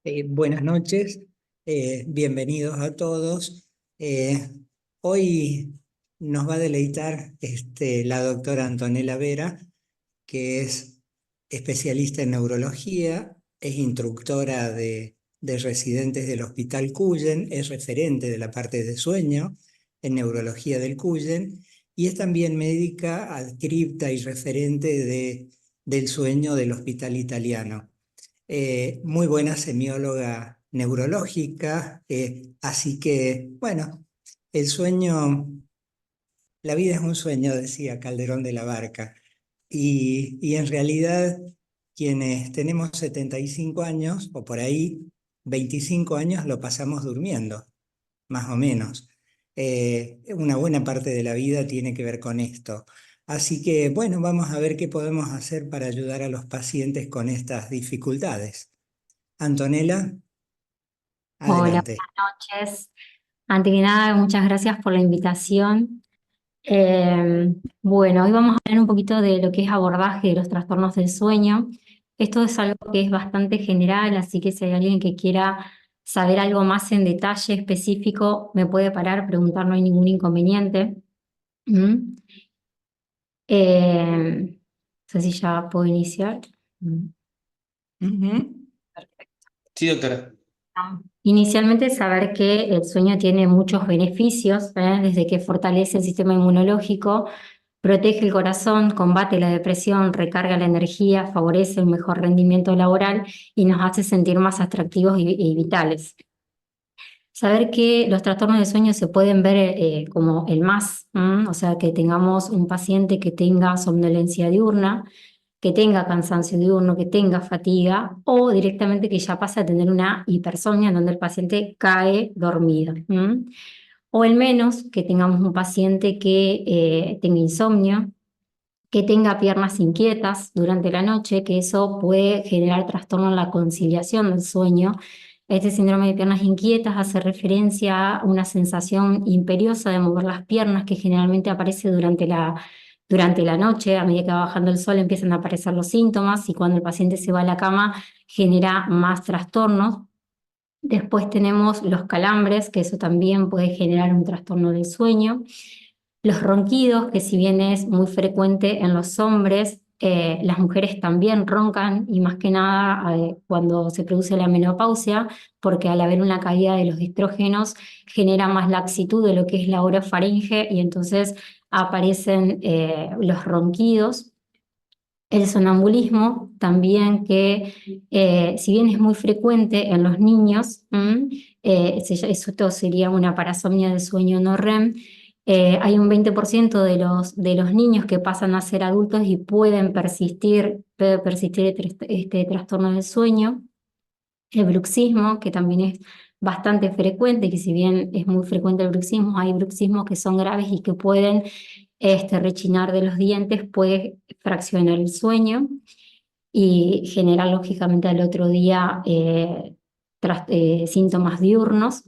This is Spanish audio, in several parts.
Buenas noches, bienvenidos a todos. Hoy nos va a deleitar la doctora Antonella Vera, que es especialista en neurología, es instructora de residentes del Hospital Cuyen, es referente de la parte de sueño en neurología del Cuyen y es también médica adscripta y referente del sueño del Hospital Italiano. Muy buena semióloga neurológica, así que, bueno, el sueño, la vida es un sueño, decía Calderón de la Barca, y en realidad quienes tenemos 75 años, o por ahí 25 años, lo pasamos durmiendo, más o menos. Una buena parte de la vida tiene que ver con esto. Así que, bueno, vamos a ver qué podemos hacer para ayudar a los pacientes con estas dificultades. Antonella, Hola, adelante. buenas noches. Ante que nada, muchas gracias por la invitación. Bueno, hoy vamos a hablar un poquito de lo que es abordaje de los trastornos del sueño. Esto es algo que es bastante general, así que si hay alguien que quiera saber algo más en detalle específico, me puede parar, preguntar, no hay ningún inconveniente. ¿Mm? No sé si ya puedo iniciar. Mm. Ujú. Sí, doctora. Inicialmente saber que el sueño tiene muchos beneficios, desde que fortalece el sistema inmunológico, protege el corazón, combate la depresión, recarga la energía, favorece el mejor rendimiento laboral y nos hace sentir más atractivos y vitales. Saber que los trastornos de sueño se pueden ver como el más, o sea, que tengamos un paciente que tenga somnolencia diurna, que tenga cansancio diurno, que tenga fatiga, o directamente que ya pasa a tener una hipersomnia en donde el paciente cae dormido. O al menos que tengamos un paciente que tenga insomnio, que tenga piernas inquietas durante la noche, que eso puede generar trastorno en la conciliación del sueño. Este síndrome de piernas inquietas hace referencia a una sensación imperiosa de mover las piernas que generalmente aparece durante la noche. A medida que va bajando el sol empiezan a aparecer los síntomas y cuando el paciente se va a la cama genera más trastornos. Después tenemos los calambres, que eso también puede generar un trastorno del sueño. Los ronquidos, que si bien es muy frecuente en los hombres, las mujeres también roncan y más que nada cuando se produce la menopausia, porque al haber una caída de los estrógenos genera más laxitud de lo que es la orofaringe y entonces aparecen los ronquidos. El sonambulismo también que si bien es muy frecuente en los niños, esto sería una parasomnia de sueño no REM. Hay un 20% de los niños que pasan a ser adultos y puede persistir este trastorno del sueño. El bruxismo, que también es bastante frecuente, que si bien es muy frecuente el bruxismo, hay bruxismos que son graves y que pueden rechinar de los dientes, puede fraccionar el sueño y generar lógicamente al otro día síntomas diurnos.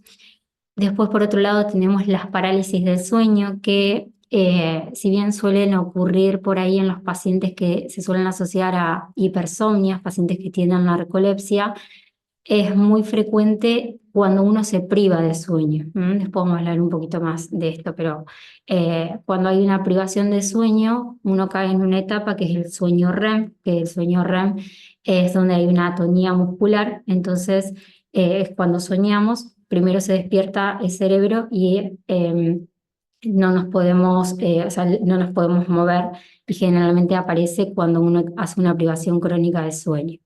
Después, por otro lado, tenemos las parálisis del sueño, que si bien suelen ocurrir por ahí en los pacientes que se suelen asociar a hipersomnias, pacientes que tienen narcolepsia, es muy frecuente cuando uno se priva de sueño. Después vamos a hablar un poquito más de esto, pero cuando hay una privación de sueño, uno cae en una etapa que es el sueño REM, que el sueño REM es donde hay una atonía muscular, entonces es cuando soñamos, primero se despierta el cerebro y no nos podemos, o sea, no nos podemos mover y generalmente aparece cuando uno hace una privación crónica de sueño.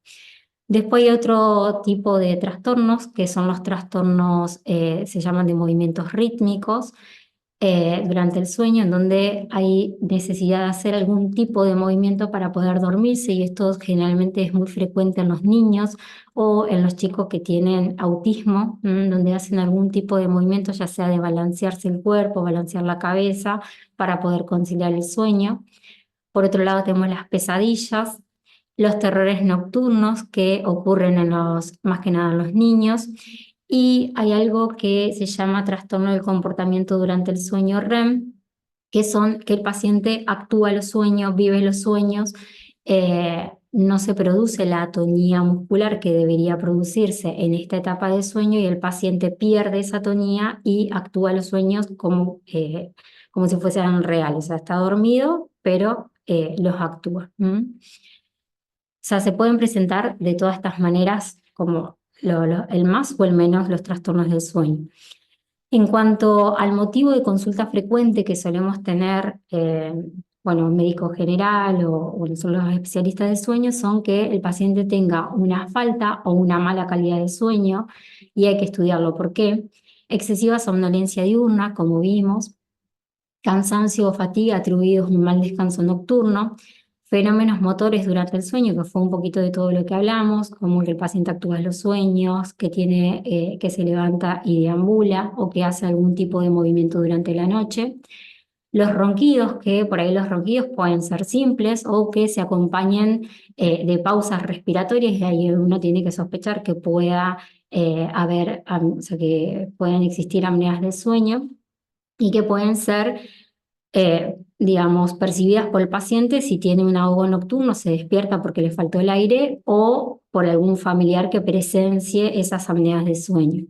Después hay otro tipo de trastornos que son los trastornos, se llaman de movimientos rítmicos durante el sueño, en donde hay necesidad de hacer algún tipo de movimiento para poder dormirse y esto generalmente es muy frecuente en los niños o en los chicos que tienen autismo, donde hacen algún tipo de movimiento, ya sea de balancearse el cuerpo, balancear la cabeza para poder conciliar el sueño. Por otro lado tenemos las pesadillas, los terrores nocturnos que ocurren más que nada en los niños, y hay algo que se llama trastorno del comportamiento durante el sueño REM, que son que el paciente actúa los sueños, vive los sueños, no se produce la atonía muscular que debería producirse en esta etapa de sueño y el paciente pierde esa atonía y actúa los sueños como si fueran reales. O sea, está dormido, pero los actúa. O sea, se pueden presentar de todas estas maneras como el más o el menos los trastornos del sueño. En cuanto al motivo de consulta frecuente que solemos tener, bueno, médico general o son los especialistas de sueño, son que el paciente tenga una falta o una mala calidad de sueño y hay que estudiarlo. ¿Por qué? Excesiva somnolencia diurna, como vimos, cansancio o fatiga atribuidos a un mal descanso nocturno, fenómenos motores durante el sueño, que fue un poquito de todo lo que hablamos, como que el paciente actúa en los sueños, que se levanta y deambula o que hace algún tipo de movimiento durante la noche. Los ronquidos, que por ahí los ronquidos pueden ser simples o que se acompañen de pausas respiratorias, y ahí uno tiene que sospechar que pueda o sea, que puedan existir apneas de sueño y que pueden ser digamos, percibidas por el paciente si tiene un ahogo nocturno, se despierta porque le faltó el aire o por algún familiar que presencie esas apneas de sueño.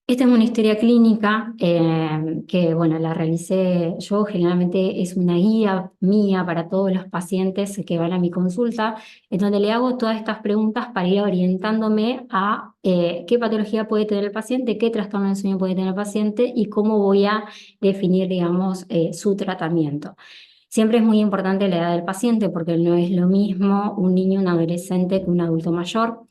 Esta es una historia clínica que, bueno, la realicé yo. Generalmente es una guía mía para todos los pacientes que van a mi consulta, en donde le hago todas estas preguntas para ir orientándome a qué patología puede tener el paciente, qué trastorno del sueño puede tener el paciente y cómo voy a definir, digamos, su tratamiento. Siempre es muy importante la edad del paciente porque no es lo mismo un niño, un adolescente que un adulto mayor.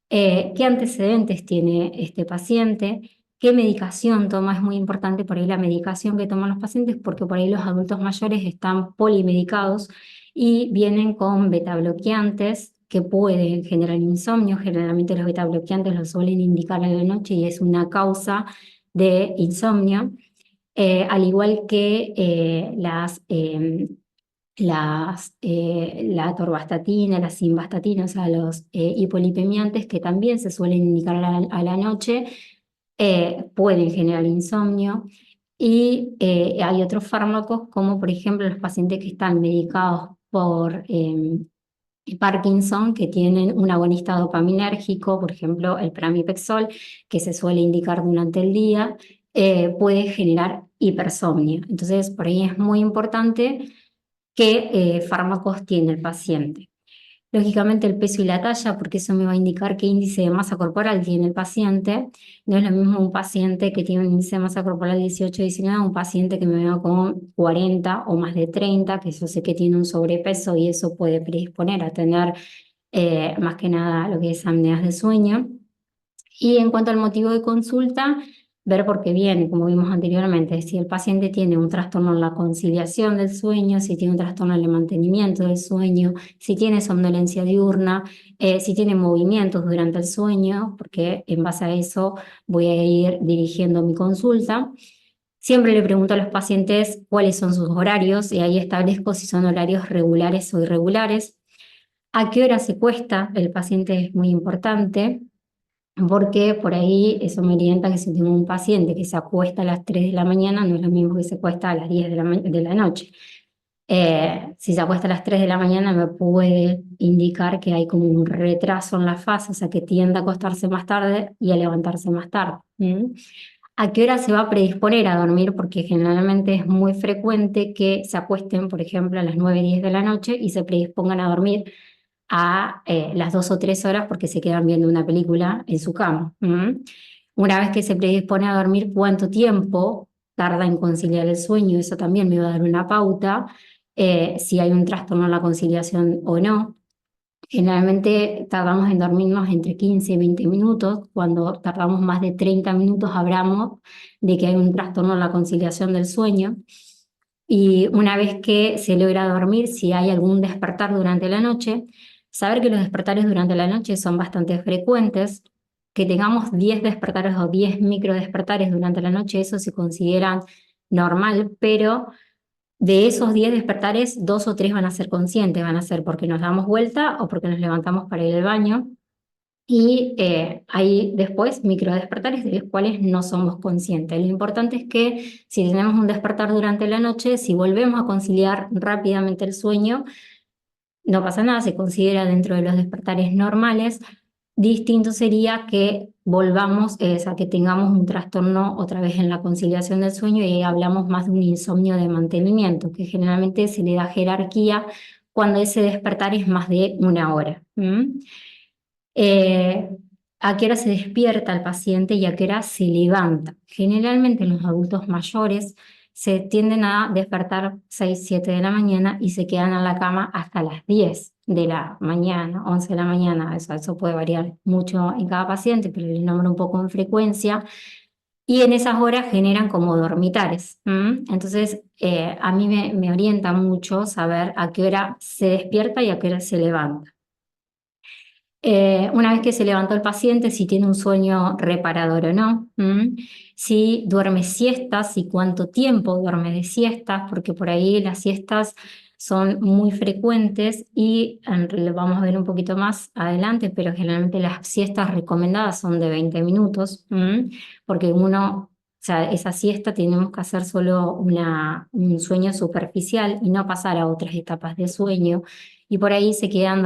¿Qué antecedentes tiene este paciente? ¿Qué medicación toma? Es muy importante por ahí la medicación que toman los pacientes porque por ahí los adultos mayores están polimedicados y vienen con betabloqueantes que pueden generar insomnio. Generalmente los betabloqueantes los suelen indicar a la noche y es una causa de insomnio. Al igual que la atorvastatina, la simvastatina, o sea, los hipolipemiantes que también se suelen indicar a la noche, pueden generar insomnio. Y hay otros fármacos, como por ejemplo los pacientes que están medicados por Parkinson, que tienen un agonista dopaminérgico, por ejemplo el pramipexol, que se suele indicar durante el día, puede generar hipersomnia. Entonces, por ahí es muy importante qué fármacos tiene el paciente. Lógicamente el peso y la talla, porque eso me va a indicar qué índice de masa corporal tiene el paciente. No es lo mismo un paciente que tiene un índice de masa corporal 18-19 a un paciente que me vea con 40 o más de 30, que yo sé que tiene un sobrepeso y eso puede predisponer a tener más que nada lo que es apneas de sueño. Y en cuanto al motivo de consulta, ver por qué viene, como vimos anteriormente, si el paciente tiene un trastorno en la conciliación del sueño, si tiene un trastorno en el mantenimiento del sueño, si tiene somnolencia diurna, si tiene movimientos durante el sueño, porque en base a eso voy a ir dirigiendo mi consulta. Siempre le pregunto a los pacientes cuáles son sus horarios y ahí establezco si son horarios regulares o irregulares. ¿A qué hora se cuesta? El paciente es muy importante, porque por ahí eso me orienta que si tengo un paciente que se acuesta a las 3 de la mañana, no es lo mismo que se acuesta a las 10 de la noche. Si se acuesta a las 3 de la mañana me puede indicar que hay como un retraso en la fase, o sea que tiende a acostarse más tarde y a levantarse más tarde. ¿A qué hora se va a predisponer a dormir? Porque generalmente es muy frecuente que se acuesten, por ejemplo, a las 9, 10 de la noche y se predispongan a dormir a las 2 o 3 horas porque se quedan viendo una película en su cama. Una vez que se predispone a dormir, ¿cuánto tiempo tarda en conciliar el sueño? Eso también me va a dar una pauta, si hay un trastorno en la conciliación o no. Generalmente tardamos en dormirnos entre 15 y 20 minutos. Cuando tardamos más de 30 minutos hablamos de que hay un trastorno en la conciliación del sueño. Y una vez que se logra dormir, si hay algún despertar durante la noche, saber que los despertares durante la noche son bastante frecuentes, que tengamos 10 despertares o 10 microdespertares durante la noche, eso se considera normal, pero de esos 10 despertares, 2 o 3 van a ser conscientes, van a ser porque nos damos vuelta o porque nos levantamos para ir al baño. Y hay después microdespertares de los cuales no somos conscientes. Lo importante es que si tenemos un despertar durante la noche, si volvemos a conciliar rápidamente el sueño, no pasa nada, se considera dentro de los despertares normales. Distinto sería que volvamos a que tengamos un trastorno otra vez en la conciliación del sueño y ahí hablamos más de un insomnio de mantenimiento, que generalmente se le da jerarquía cuando ese despertar es más de 1 hora. Eh, ¿A qué hora se despierta el paciente y a qué hora se levanta? Generalmente los adultos mayores se tienden a despertar 6, 7 de la mañana y se quedan en la cama hasta las 10 de la mañana, 11 de la mañana. Eso puede variar mucho en cada paciente, pero les nombro un poco en frecuencia. Y en esas horas generan como dormitares. Entonces, a mí me orienta mucho saber a qué hora se despierta y a qué hora se levanta. Una vez que se levantó el paciente, si tiene un sueño reparador o no, si duerme siestas y cuánto tiempo duerme de siestas, porque por ahí las siestas son muy frecuentes y lo vamos a ver un poquito más adelante, pero generalmente las siestas recomendadas son de 20 minutos, porque o sea, esa siesta tenemos que hacer solo un sueño superficial y no pasar a otras etapas de sueño y por ahí se quedan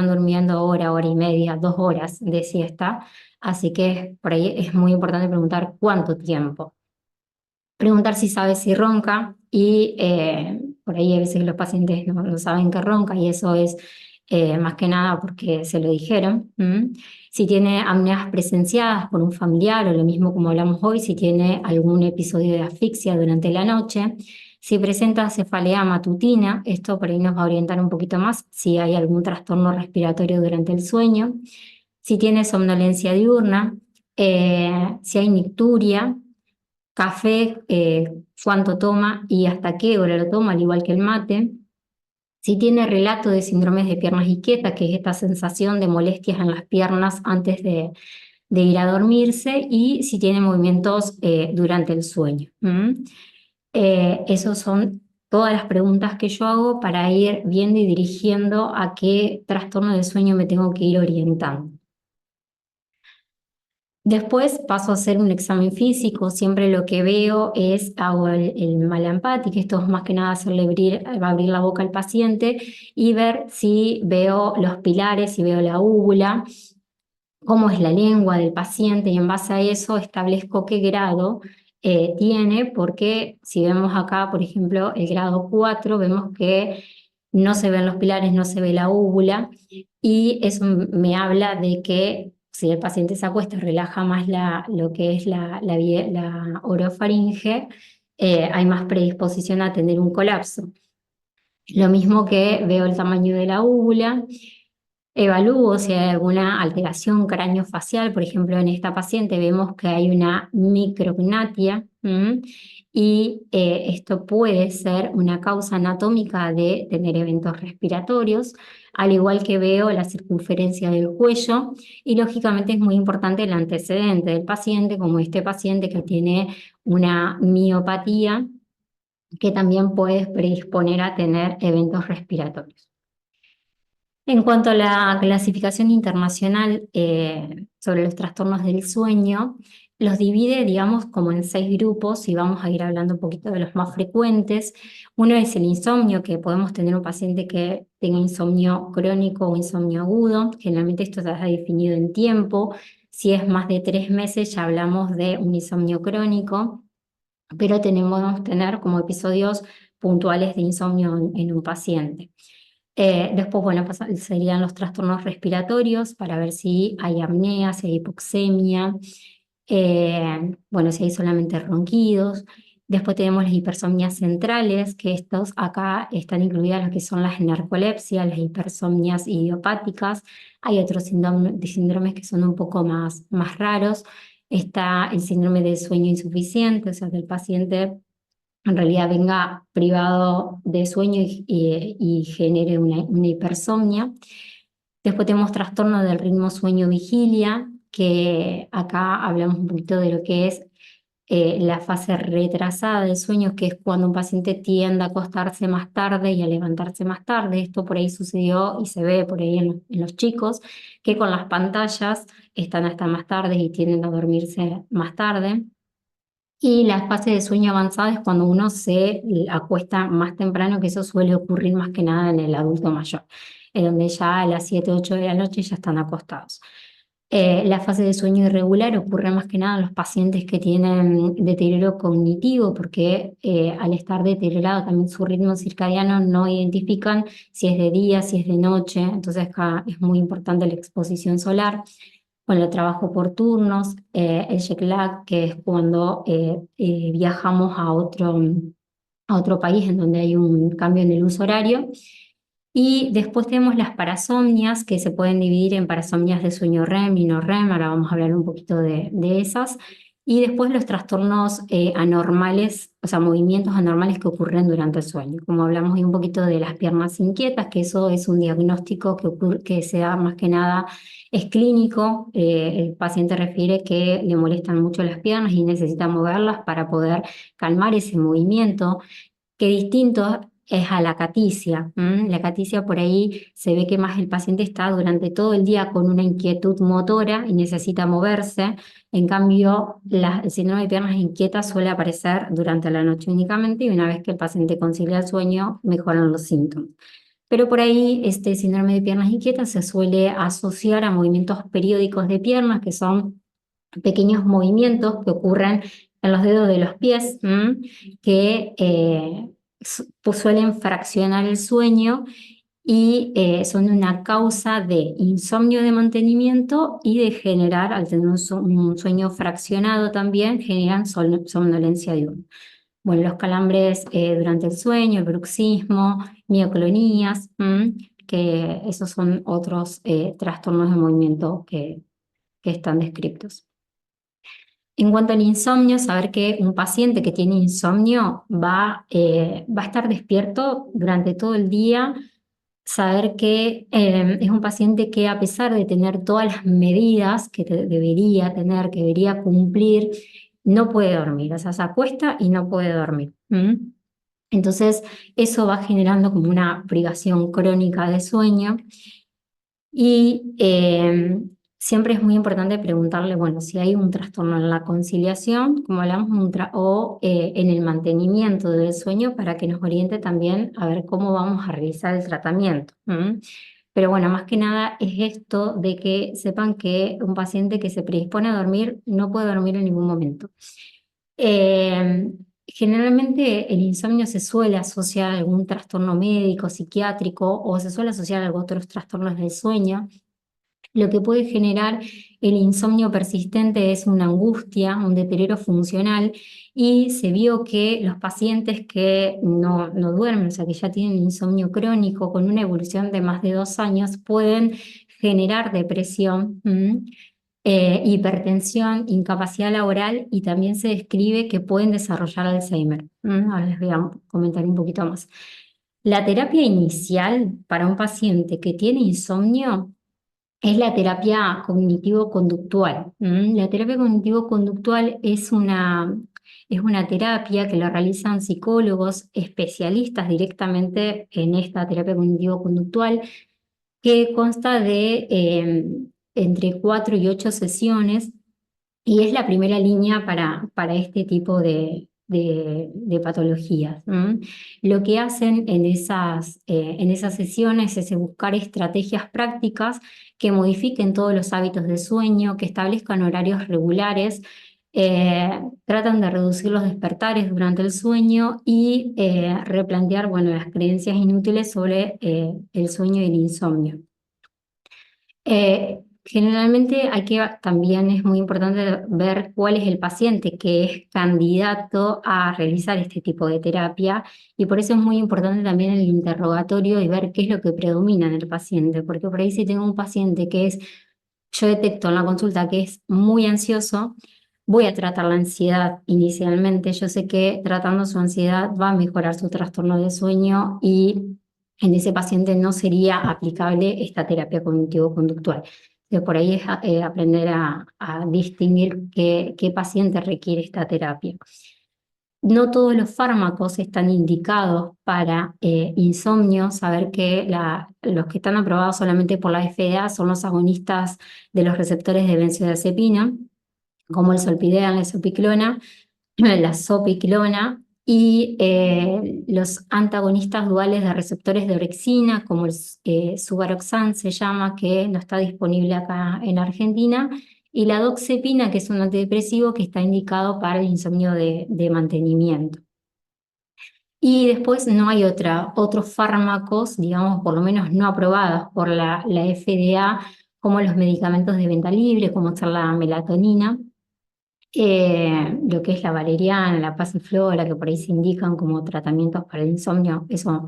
durmiendo hora, hora y media, 2 horas de siesta, así que por ahí es muy importante preguntar cuánto tiempo. Preguntar si sabe si ronca y por ahí a veces los pacientes no saben que ronca y eso es más que nada porque se lo dijeron. Si tiene apneas presenciadas por un familiar o lo mismo como hablamos hoy, si tiene algún episodio de asfixia durante la noche. Si presenta cefalea matutina, esto por ahí nos va a orientar un poquito más si hay algún trastorno respiratorio durante el sueño. Si tiene somnolencia diurna, si hay nicturia, café, cuánto toma y hasta qué hora lo toma, al igual que el mate. Si tiene relato de síndromes de piernas inquietas, que es esta sensación de molestias en las piernas antes de ir a dormirse, y si tiene movimientos durante el sueño. Esas son todas las preguntas que yo hago para ir viendo y dirigiendo a qué trastorno del sueño me tengo que ir orientando. Después paso a hacer un examen físico, siempre lo que veo hago el Mallampati, que esto es más que nada hacerle abrir la boca al paciente y ver si veo los pilares, si veo la úvula, cómo es la lengua del paciente y en base a eso establezco qué grado tiene, porque si vemos acá, por ejemplo, el grado 4, vemos que no se ven los pilares, no se ve la úvula y eso me habla de que si el paciente se acuesta, relaja más lo que es la orofaringe, hay más predisposición a tener un colapso. Lo mismo que veo el tamaño de la úvula, evalúo si hay alguna alteración craneofacial, por ejemplo, en esta paciente vemos que hay una micrognatia y esto puede ser una causa anatómica de tener eventos respiratorios, al igual que veo la circunferencia del cuello y lógicamente es muy importante el antecedente del paciente, como este paciente que tiene una miopatía que también puede predisponer a tener eventos respiratorios. En cuanto a la clasificación internacional sobre los trastornos del sueño, los divide, digamos, como en 6 grupos y vamos a ir hablando un poquito de los más frecuentes. Uno es el insomnio, que podemos tener un paciente que tenga insomnio crónico o insomnio agudo. Generalmente esto está definido en tiempo. Si es más de 3 meses ya hablamos de un insomnio crónico, pero podemos tener como episodios puntuales de insomnio en un paciente. Después, bueno, serían los trastornos respiratorios para ver si hay apnea, si hay hipoxemia, bueno, si hay solamente ronquidos. Después tenemos las hipersomnias centrales, que estos acá están incluidas las que son las narcolepsias, las hipersomnias idiopáticas. Hay otros síndromes que son un poco más raros. Está el síndrome de sueño insuficiente, o sea, que el paciente en realidad venga privado de sueño y genere una hipersomnia. Después tenemos trastorno del ritmo sueño-vigilia, que acá hablamos un poquito de lo que es la fase retrasada del sueño, que es cuando un paciente tiende a acostarse más tarde y a levantarse más tarde. Esto por ahí sucedió y se ve por ahí en los chicos, que con las pantallas están hasta más tarde y tienden a dormirse más tarde. Y la fase de sueño avanzada es cuando uno se acuesta más temprano, que eso suele ocurrir más que nada en el adulto mayor, en donde ya a las 7, 8 de la noche ya están acostados. La fase de sueño irregular ocurre más que nada en los pacientes que tienen deterioro cognitivo, porque al estar deteriorado también su ritmo circadiano no identifican si es de día, si es de noche, entonces acá es muy importante la exposición solar. Bueno, el trabajo por turnos, el jet lag, que es cuando viajamos a otro país en donde hay un cambio en el uso horario. Y después tenemos las parasomnias, que se pueden dividir en parasomnias de sueño REM y no REM, ahora vamos a hablar un poquito de esas. Y después los trastornos anormales, o sea, movimientos anormales que ocurren durante el sueño. Como hablamos hoy un poquito de las piernas inquietas, que eso es un diagnóstico que se da más que nada, es clínico. El paciente refiere que le molestan mucho las piernas y necesita moverlas para poder calmar ese movimiento, que distinto es a la caticia. La caticia por ahí se ve que más el paciente está durante todo el día con una inquietud motora y necesita moverse. En cambio, el síndrome de piernas inquietas suele aparecer durante la noche únicamente, y una vez que el paciente concilia el sueño, mejoran los síntomas. Pero por ahí este síndrome de piernas inquietas se suele asociar a movimientos periódicos de piernas, que son pequeños movimientos que ocurren en los dedos de los pies, que pues suelen fraccionar el sueño y son una causa de insomnio de mantenimiento y de generar, al tener un sueño fraccionado también, generan somnolencia diurna. Bueno, los calambres durante el sueño, el bruxismo, mioclonías, que esos son otros trastornos de movimiento que están descritos. En cuanto al insomnio, saber que un paciente que tiene insomnio va a estar despierto durante todo el día, saber que es un paciente que, a pesar de tener todas las medidas que debería tener, que debería cumplir, no puede dormir, o sea, se acuesta y no puede dormir. Entonces, eso va generando como una privación crónica de sueño. Y siempre es muy importante preguntarle, bueno, si hay un trastorno en la conciliación, como hablamos, o en el mantenimiento del sueño, para que nos oriente también a ver cómo vamos a realizar el tratamiento. Pero bueno, más que nada es esto de que sepan que un paciente que se predispone a dormir no puede dormir en ningún momento. Generalmente el insomnio se suele asociar a algún trastorno médico, psiquiátrico, o se suele asociar a otros trastornos del sueño. Lo que puede generar el insomnio persistente es una angustia, un deterioro funcional, y se vio que los pacientes que no duermen, o sea, que ya tienen insomnio crónico con una evolución de más de 2 años, pueden generar depresión, hipertensión, incapacidad laboral, y también se describe que pueden desarrollar Alzheimer. Ahora les voy a comentar un poquito más. La terapia inicial para un paciente que tiene insomnio es la terapia cognitivo-conductual. La terapia cognitivo-conductual es una terapia que la realizan psicólogos especialistas directamente en esta terapia cognitivo-conductual, que consta de entre 4 y 8 sesiones, y es la primera línea para este tipo de patologías. Lo que hacen en esas sesiones es buscar estrategias prácticas que modifiquen todos los hábitos de sueño, que establezcan horarios regulares, tratan de reducir los despertares durante el sueño y replantear, bueno, las creencias inútiles sobre el sueño y el insomnio. Generalmente también es muy importante ver cuál es el paciente que es candidato a realizar este tipo de terapia, y por eso es muy importante también el interrogatorio y ver qué es lo que predomina en el paciente, porque por ahí, si tengo un paciente yo detecto en la consulta que es muy ansioso, voy a tratar la ansiedad inicialmente. Yo sé que tratando su ansiedad va a mejorar su trastorno de sueño, y en ese paciente no sería aplicable esta terapia cognitivo-conductual. Entonces, por ahí es aprender a distinguir qué paciente requiere esta terapia. No todos los fármacos están indicados para insomnio. Saber que los que están aprobados solamente por la FDA son los agonistas de los receptores de benzodiazepina, como el zolpidem, la zopiclona, la sopiquilona, y los antagonistas duales de receptores de orexina, como el Suvaroxan se llama, que no está disponible acá en Argentina, y la doxepina, que es un antidepresivo que está indicado para el insomnio de mantenimiento. Y después no hay otros fármacos, digamos, por lo menos no aprobados por la FDA, como los medicamentos de venta libre, como ser la melatonina, lo que es la valeriana, la pasiflora, que por ahí se indican como tratamientos para el insomnio. Eso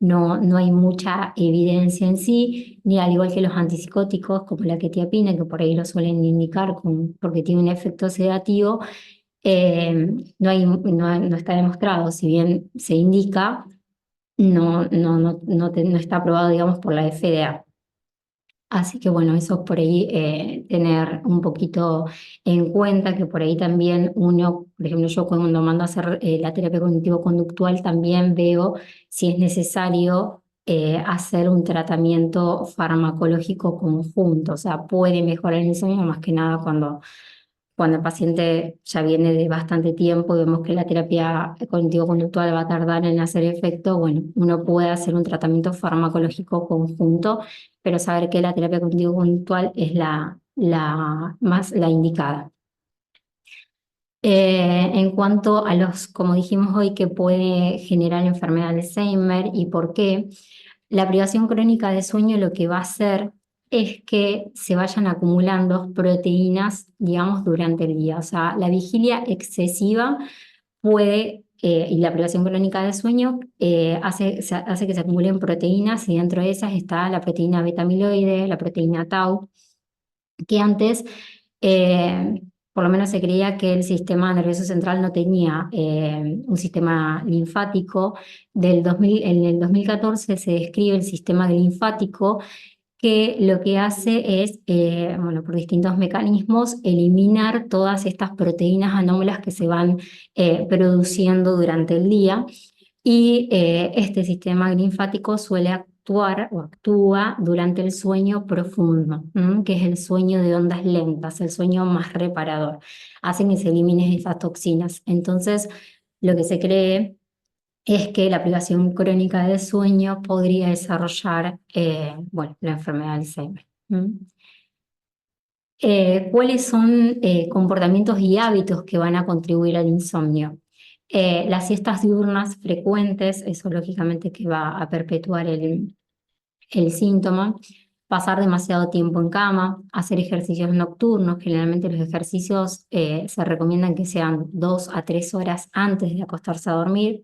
no hay mucha evidencia en sí, ni al igual que los antipsicóticos como la quetiapina, que por ahí lo suelen indicar porque tiene un efecto sedativo. No está demostrado, si bien se indica, no está aprobado, digamos, por la FDA. Así que bueno, eso por ahí tener un poquito en cuenta, que por ahí también uno, por ejemplo, yo cuando mando a hacer la terapia cognitivo-conductual también veo si es necesario hacer un tratamiento farmacológico conjunto, o sea, puede mejorar el insomnio más que nada cuando el paciente ya viene de bastante tiempo y vemos que la terapia cognitivo-conductual va a tardar en hacer efecto. Bueno, uno puede hacer un tratamiento farmacológico conjunto, pero saber que la terapia cognitivo-conductual es la indicada. En cuanto a como dijimos hoy, que puede generar enfermedad de Alzheimer y por qué, la privación crónica de sueño lo que va a hacer es que se vayan acumulando proteínas, digamos, durante el día. O sea, la vigilia excesiva y la privación crónica de sueño hace que se acumulen proteínas, y dentro de esas está la proteína beta amiloide, la proteína tau, que antes, por lo menos se creía que el sistema nervioso central no tenía un sistema linfático. En el 2014 se describe el sistema linfático, que lo que hace es, bueno, por distintos mecanismos, eliminar todas estas proteínas anómalas que se van produciendo durante el día. Y este sistema linfático suele actuar o actúa durante el sueño profundo, que es el sueño de ondas lentas, el sueño más reparador. Hacen que se eliminen esas toxinas. Entonces, lo que se cree es que la privación crónica de sueño podría desarrollar, bueno, la enfermedad de Alzheimer. ¿Cuáles son comportamientos y hábitos que van a contribuir al insomnio? Las siestas diurnas frecuentes, eso lógicamente que va a perpetuar el síntoma. Pasar demasiado tiempo en cama, hacer ejercicios nocturnos. Generalmente los ejercicios se recomiendan que sean 2 a 3 horas antes de acostarse a dormir.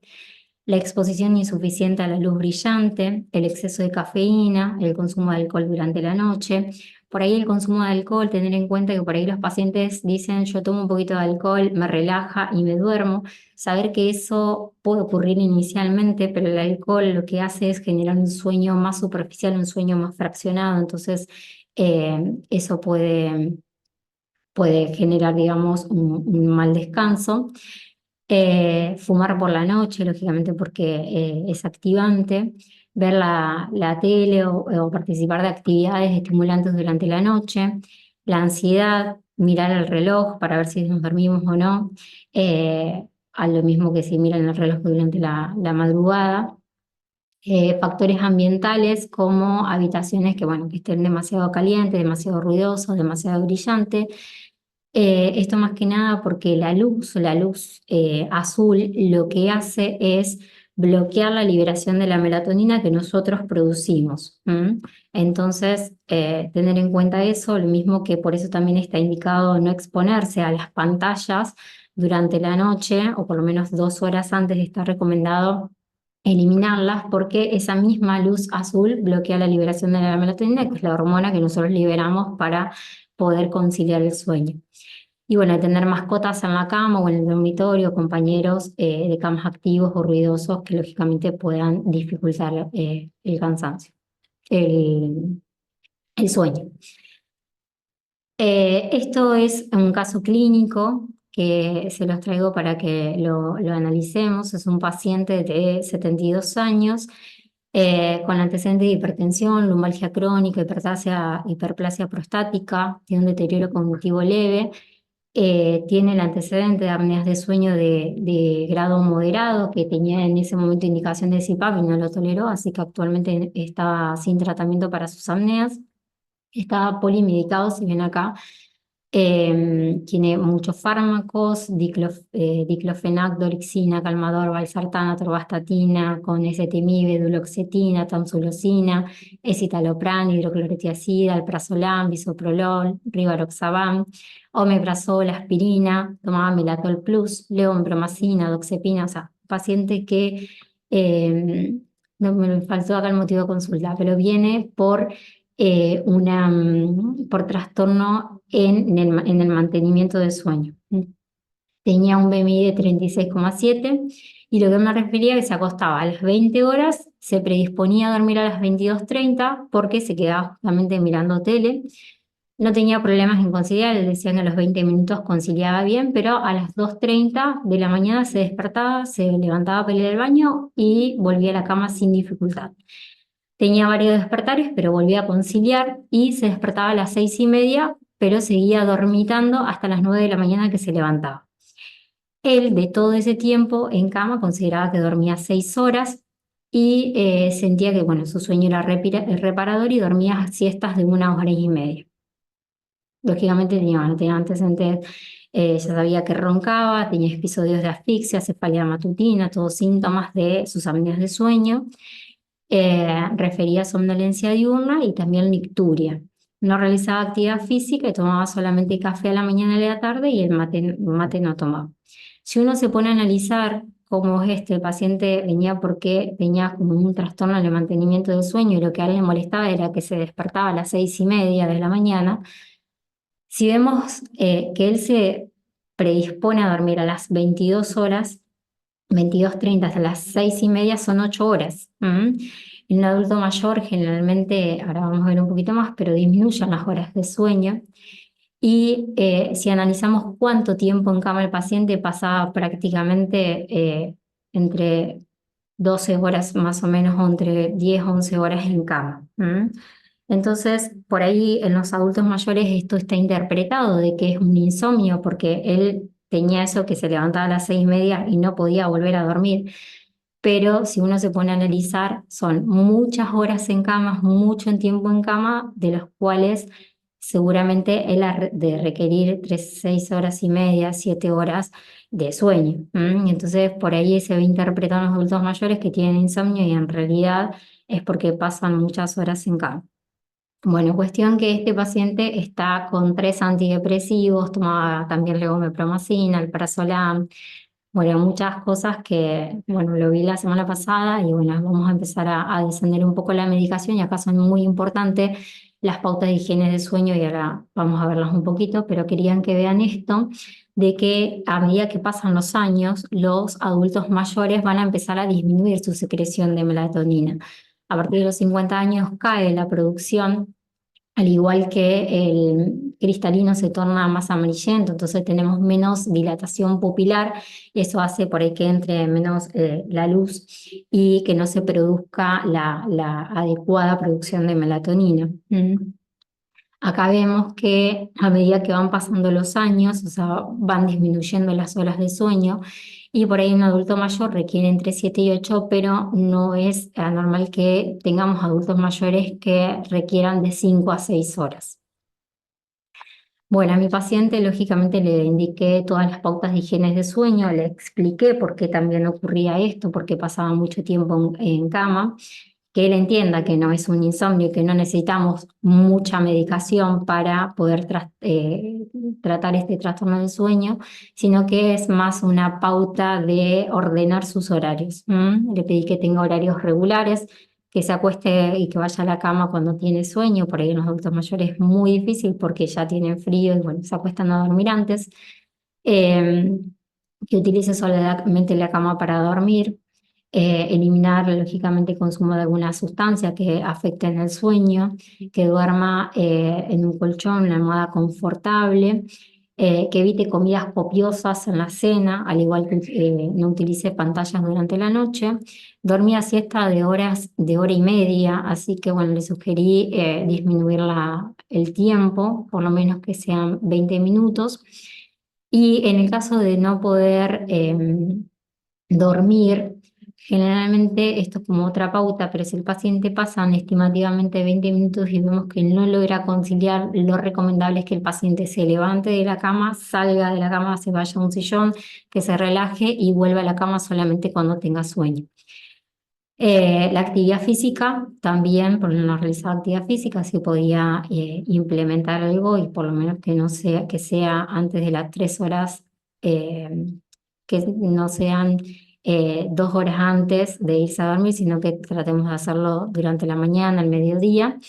La exposición insuficiente a la luz brillante, el exceso de cafeína, el consumo de alcohol durante la noche. Por ahí el consumo de alcohol, tener en cuenta que por ahí los pacientes dicen: yo tomo un poquito de alcohol, me relaja y me duermo. Saber que eso puede ocurrir inicialmente, pero el alcohol lo que hace es generar un sueño más superficial, un sueño más fraccionado. Entonces, eso puede generar, digamos, un mal descanso. Fumar por la noche, lógicamente, porque es activante. Ver la tele o participar de actividades estimulantes durante la noche. La ansiedad, mirar el reloj para ver si nos dormimos o no, a lo mismo que si miran el reloj durante la madrugada. Factores ambientales como habitaciones bueno, que estén demasiado calientes, demasiado ruidosos, demasiado brillantes. Esto más que nada porque la luz azul lo que hace es bloquear la liberación de la melatonina que nosotros producimos. Entonces, tener en cuenta eso, lo mismo que por eso también está indicado no exponerse a las pantallas durante la noche, o por lo menos 2 horas antes está recomendado eliminarlas, porque esa misma luz azul bloquea la liberación de la melatonina, que es la hormona que nosotros liberamos para poder conciliar el sueño. Y bueno, tener mascotas en la cama o en el dormitorio, compañeros de camas activos o ruidosos que lógicamente puedan dificultar el cansancio, el sueño. Esto es un caso clínico que se los traigo para que lo analicemos. Es un paciente de 72 años con antecedentes de hipertensión, lumbalgia crónica, hiperplasia prostática, tiene un deterioro cognitivo leve. tiene el antecedente de apneas de sueño de grado moderado, que tenía en ese momento indicación de CPAP y no lo toleró, así que actualmente estaba sin tratamiento para sus apneas. Estaba polimedicado, si ven acá, tiene muchos fármacos, diclofenac, dorixina, calmador, valsartana, atorvastatina, con ezetimibe, duloxetina, tamsulosina, escitalopram, hidroclorotiazida, alprazolam, bisoprolol, rivaroxaban, omeprazol, aspirina, tomaba melatol plus, levobromacina, doxepina, o sea, paciente que, no me faltó acá el motivo de consulta, pero viene por por trastorno en el mantenimiento del sueño. Tenía un BMI de 36,7 y lo que me refería es que se acostaba a las 20 horas, se predisponía a dormir a las 22:30 porque se quedaba justamente mirando tele. No tenía problemas en conciliar, le decían que a los 20 minutos conciliaba bien, pero a las 2:30 de la mañana se despertaba, se levantaba para ir al baño y volvía a la cama sin dificultad. Tenía varios despertares, pero volvía a conciliar y se despertaba a las 6:30, pero seguía dormitando hasta las 9 de la mañana que se levantaba. Él, de todo ese tiempo en cama, consideraba que dormía 6 horas y sentía que, bueno, su sueño era reparador y dormía siestas de 1 hora y media. Lógicamente no tenía antecedentes, ya sabía que roncaba, tenía episodios de asfixia, cefalea matutina, todos síntomas de sus apneas de sueño. Refería somnolencia diurna y también nicturia. No realizaba actividad física y tomaba solamente café a la mañana y a la tarde y el mate no tomaba. Si uno se pone a analizar cómo es el paciente venía porque tenía como un trastorno en el mantenimiento del sueño y lo que a él le molestaba era que se despertaba a las 6:30 de la mañana. Si vemos que él se predispone a dormir a las 22 horas, 22:30 hasta las 6:30 son 8 horas. En un adulto mayor generalmente, ahora vamos a ver un poquito más, pero disminuyen las horas de sueño. Y si analizamos cuánto tiempo en cama el paciente, pasaba prácticamente entre 12 horas más o menos, o entre 10 o 11 horas en cama. Entonces, por ahí en los adultos mayores esto está interpretado de que es un insomnio, porque él tenía eso que se levantaba a las 6:30 y no podía volver a dormir. Pero si uno se pone a analizar, son muchas horas en cama, mucho en tiempo en cama, de los cuales seguramente él ha de requerir 6 horas y media, 7 horas de sueño. Entonces, por ahí se ve interpretado en los adultos mayores que tienen insomnio y en realidad es porque pasan muchas horas en cama. Bueno, cuestión que este paciente está con 3 antidepresivos, tomaba también levomepromacina, alprazolam, bueno, muchas cosas que, bueno, lo vi la semana pasada y bueno, vamos a empezar a descender un poco la medicación y acá son muy importantes las pautas de higiene de sueño y ahora vamos a verlas un poquito, pero querían que vean esto, de que a medida que pasan los años, los adultos mayores van a empezar a disminuir su secreción de melatonina. A partir de los 50 años cae la producción, al igual que el cristalino se torna más amarillento, entonces tenemos menos dilatación pupilar, y eso hace por ahí que entre menos la luz y que no se produzca la adecuada producción de melatonina. Acá vemos que a medida que van pasando los años, o sea, van disminuyendo las horas de sueño y por ahí un adulto mayor requiere entre 7 y 8, pero no es anormal que tengamos adultos mayores que requieran de 5 a 6 horas. Bueno, a mi paciente lógicamente le indiqué todas las pautas de higiene de sueño, le expliqué por qué también ocurría esto, porque pasaba mucho tiempo en cama, que él entienda que no es un insomnio y que no necesitamos mucha medicación para poder tratar este trastorno del sueño, sino que es más una pauta de ordenar sus horarios. Le pedí que tenga horarios regulares, que se acueste y que vaya a la cama cuando tiene sueño. Por ahí en los adultos mayores es muy difícil porque ya tienen frío y bueno, se acuestan a dormir antes. Que utilice solamente la cama para dormir. Eliminar lógicamente el consumo de alguna sustancia que afecte en el sueño, que duerma en un colchón, una almohada confortable, que evite comidas copiosas en la cena, al igual que no utilice pantallas durante la noche. Dormía siesta de 1 hora y media, así que bueno, le sugerí disminuir el tiempo, por lo menos que sean 20 minutos. Y en el caso de no poder dormir, generalmente esto es como otra pauta, pero si el paciente pasan estimativamente 20 minutos y vemos que no logra conciliar, lo recomendable es que el paciente se levante de la cama, salga de la cama, se vaya a un sillón, que se relaje y vuelva a la cama solamente cuando tenga sueño. La actividad física también, por no realizar actividad física, se podía implementar algo y por lo menos que no sea, que sea antes de las 3 horas, que no sean 2 horas antes de irse a dormir, sino que tratemos de hacerlo durante la mañana, al mediodía.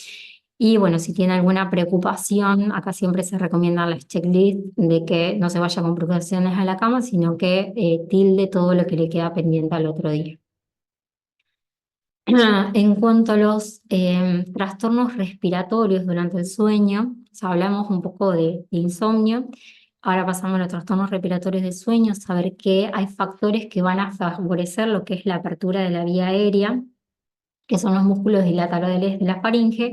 Y bueno, si tiene alguna preocupación, acá siempre se recomiendan las checklists de que no se vaya con preocupaciones a la cama, sino que tilde todo lo que le queda pendiente al otro día. En cuanto a los trastornos respiratorios durante el sueño, o sea, hablamos un poco de insomnio, ahora pasamos a los trastornos respiratorios del sueño, saber que hay factores que van a favorecer lo que es la apertura de la vía aérea, que son los músculos dilatadores de la faringe,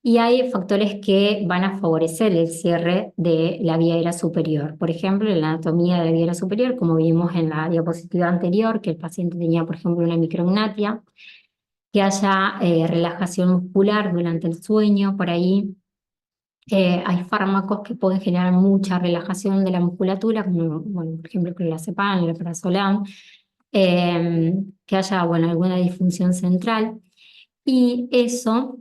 y hay factores que van a favorecer el cierre de la vía aérea superior. Por ejemplo, en la anatomía de la vía aérea superior, como vimos en la diapositiva anterior, que el paciente tenía, por ejemplo, una micrognatia, que haya relajación muscular durante el sueño, por ahí hay fármacos que pueden generar mucha relajación de la musculatura, como bueno, por ejemplo el clonazepam, el alprazolam, que haya bueno, alguna disfunción central, y eso,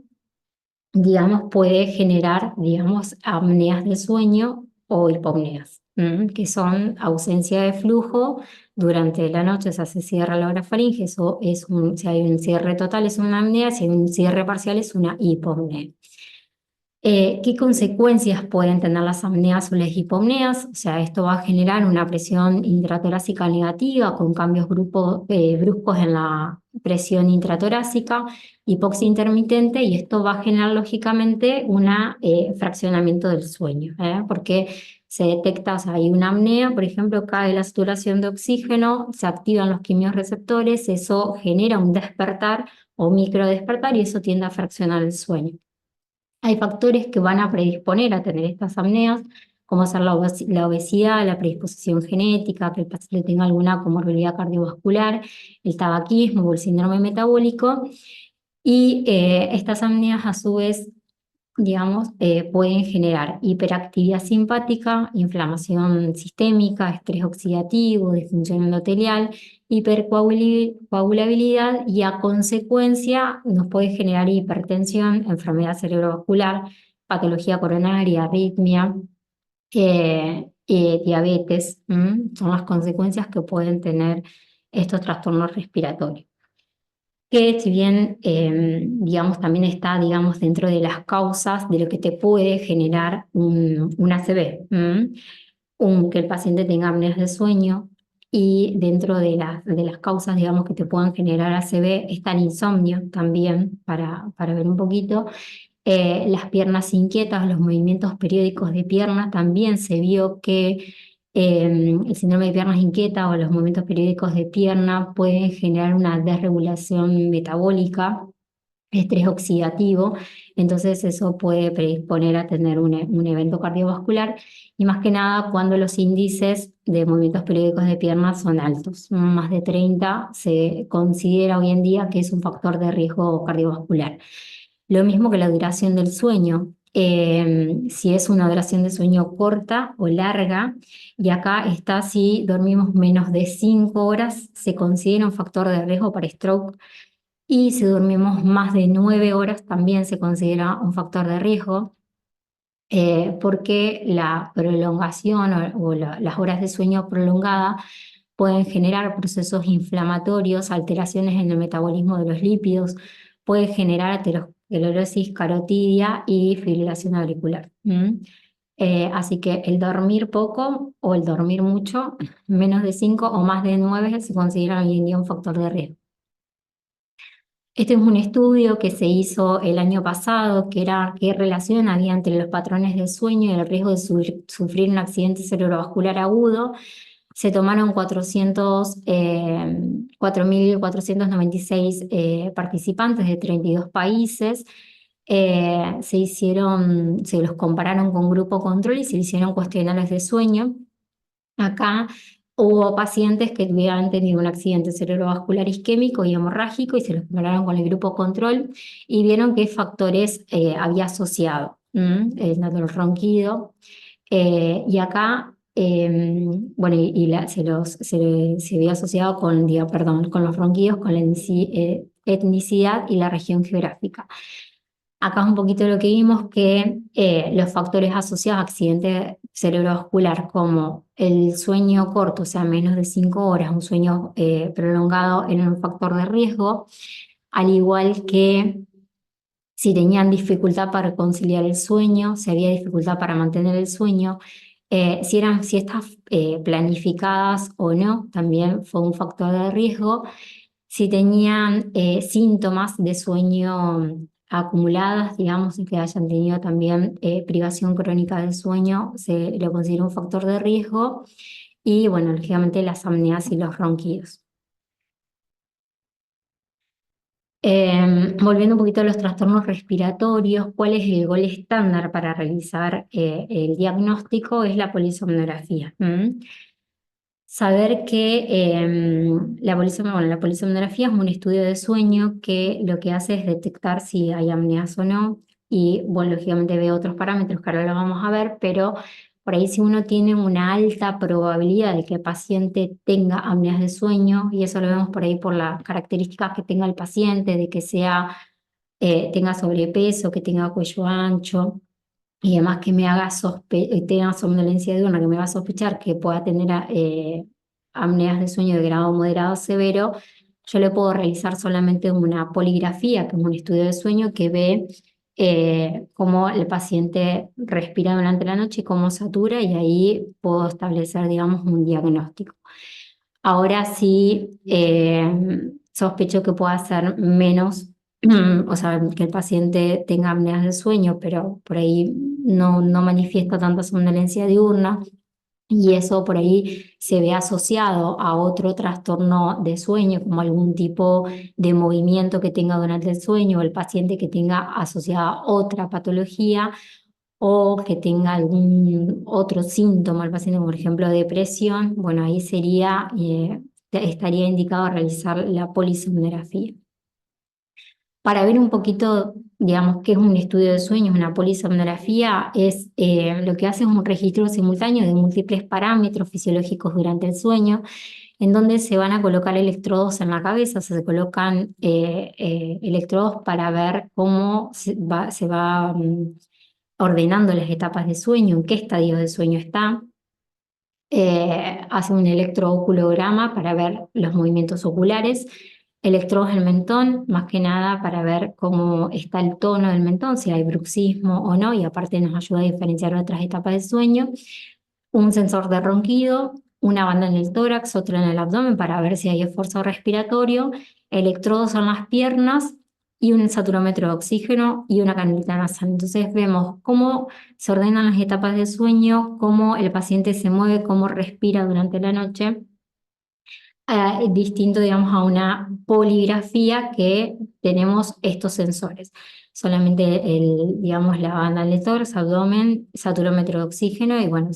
digamos, puede generar, digamos, apneas de sueño o hipopneas, que son ausencia de flujo durante la noche, o sea, se cierra la orofaringe, eso es si hay un cierre total es una apnea, si hay un cierre parcial es una hipopnea. ¿Qué consecuencias pueden tener las apneas o las hipopneas? O sea, esto va a generar una presión intratorácica negativa con cambios bruscos en la presión intratorácica, hipoxia intermitente, y esto va a generar lógicamente un fraccionamiento del sueño, porque se detecta, o sea, hay una apnea, por ejemplo, cae la saturación de oxígeno, se activan los quimiorreceptores, eso genera un despertar o microdespertar y eso tiende a fraccionar el sueño. Hay factores que van a predisponer a tener estas apneas, como ser la obesidad, la predisposición genética, que el paciente tenga alguna comorbilidad cardiovascular, el tabaquismo o el síndrome metabólico. Y estas apneas a su vez, digamos, pueden generar hiperactividad simpática, inflamación sistémica, estrés oxidativo, disfunción endotelial, hipercoagulabilidad y a consecuencia nos puede generar hipertensión, enfermedad cerebrovascular, patología coronaria, arritmia, diabetes. Son las consecuencias que pueden tener estos trastornos respiratorios, que si bien, digamos, también está, digamos, dentro de las causas de lo que te puede generar un ACV, que el paciente tenga apneas de sueño, y dentro de las causas, digamos, que te puedan generar ACV está el insomnio también, para ver un poquito. Las piernas inquietas, los movimientos periódicos de piernas, también se vio que el síndrome de piernas inquietas o los movimientos periódicos de pierna pueden generar una desregulación metabólica, estrés oxidativo, entonces eso puede predisponer a tener un evento cardiovascular, y más que nada cuando los índices de movimientos periódicos de piernas son altos, más de 30 se considera hoy en día que es un factor de riesgo cardiovascular. Lo mismo que la duración del sueño. Si es una duración de sueño corta o larga, y acá está si dormimos menos de 5 horas, se considera un factor de riesgo para stroke, y si dormimos más de 9 horas también se considera un factor de riesgo, porque la prolongación o las horas de sueño prolongada pueden generar procesos inflamatorios, alteraciones en el metabolismo de los lípidos, puede generar aterosclerosis carotidia y fibrilación auricular. Así que el dormir poco o el dormir mucho, menos de 5 o más de 9, se considera hoy en día un factor de riesgo. Este es un estudio que se hizo el año pasado, que era qué relación había entre los patrones del sueño y el riesgo de sufrir un accidente cerebrovascular agudo. Se tomaron 4.496 participantes de 32 países. Se los compararon con grupo control y se hicieron cuestionarios de sueño. Acá hubo pacientes que habían tenido un accidente cerebrovascular isquémico y hemorrágico y se los compararon con el grupo control y vieron qué factores había asociado. El ronquido. Y acá, bueno, se había asociado con, perdón, con los ronquidos, con la etnicidad y la región geográfica. Acá es un poquito lo que vimos, que los factores asociados a accidente cerebrovascular, como el sueño corto, o sea, menos de 5 horas, un sueño prolongado, en un factor de riesgo, al igual que si tenían dificultad para conciliar el sueño, si había dificultad para mantener el sueño, si eran siestas planificadas o no, también fue un factor de riesgo. Si tenían síntomas de sueño acumuladas, digamos, y que hayan tenido también privación crónica del sueño, se lo considera un factor de riesgo. Y bueno, lógicamente las apneas y los ronquidos. Volviendo un poquito a los trastornos respiratorios, ¿cuál es el gol estándar para realizar el diagnóstico? Es la polisomnografía. Saber que la polisomnografía es un estudio de sueño que lo que hace es detectar si hay apneas o no, y bueno, lógicamente ve otros parámetros que ahora lo vamos a ver, pero por ahí si uno tiene una alta probabilidad de que el paciente tenga apneas de sueño, y eso lo vemos por ahí por las características que tenga el paciente, de que tenga sobrepeso, que tenga cuello ancho, y además que me haga tenga somnolencia diurna, que me va a sospechar que pueda tener apneas de sueño de grado moderado severo, yo le puedo realizar solamente una poligrafía, que es un estudio de sueño que ve cómo el paciente respira durante la noche y cómo satura, y ahí puedo establecer, digamos, un diagnóstico. Ahora sí, sospecho que pueda ser menos, o sea, que el paciente tenga apneas de sueño, pero por ahí no manifiesta tanta somnolencia diurna, y eso por ahí se ve asociado a otro trastorno de sueño, como algún tipo de movimiento que tenga durante el sueño, o el paciente que tenga asociada otra patología, o que tenga algún otro síntoma, el paciente, por ejemplo, depresión. Bueno, ahí estaría indicado realizar la polisomnografía. Para ver un poquito, digamos, qué es un estudio de sueños, una polisomnografía, lo que hace es un registro simultáneo de múltiples parámetros fisiológicos durante el sueño, en donde se van a colocar electrodos en la cabeza. Se colocan electrodos para ver cómo se va ordenando las etapas de sueño, en qué estadio de sueño está. Hace un electrooculograma para ver los movimientos oculares, electrodos del mentón, más que nada para ver cómo está el tono del mentón, si hay bruxismo o no, y aparte nos ayuda a diferenciar otras etapas del sueño. Un sensor de ronquido, una banda en el tórax, otra en el abdomen para ver si hay esfuerzo respiratorio, electrodos en las piernas y un saturómetro de oxígeno y una canulita nasal. Entonces vemos cómo se ordenan las etapas del sueño, cómo el paciente se mueve, cómo respira durante la noche, distinto, digamos, a una poligrafía que tenemos estos sensores. Solamente digamos, la banda del tórax, abdomen, saturómetro de oxígeno y bueno,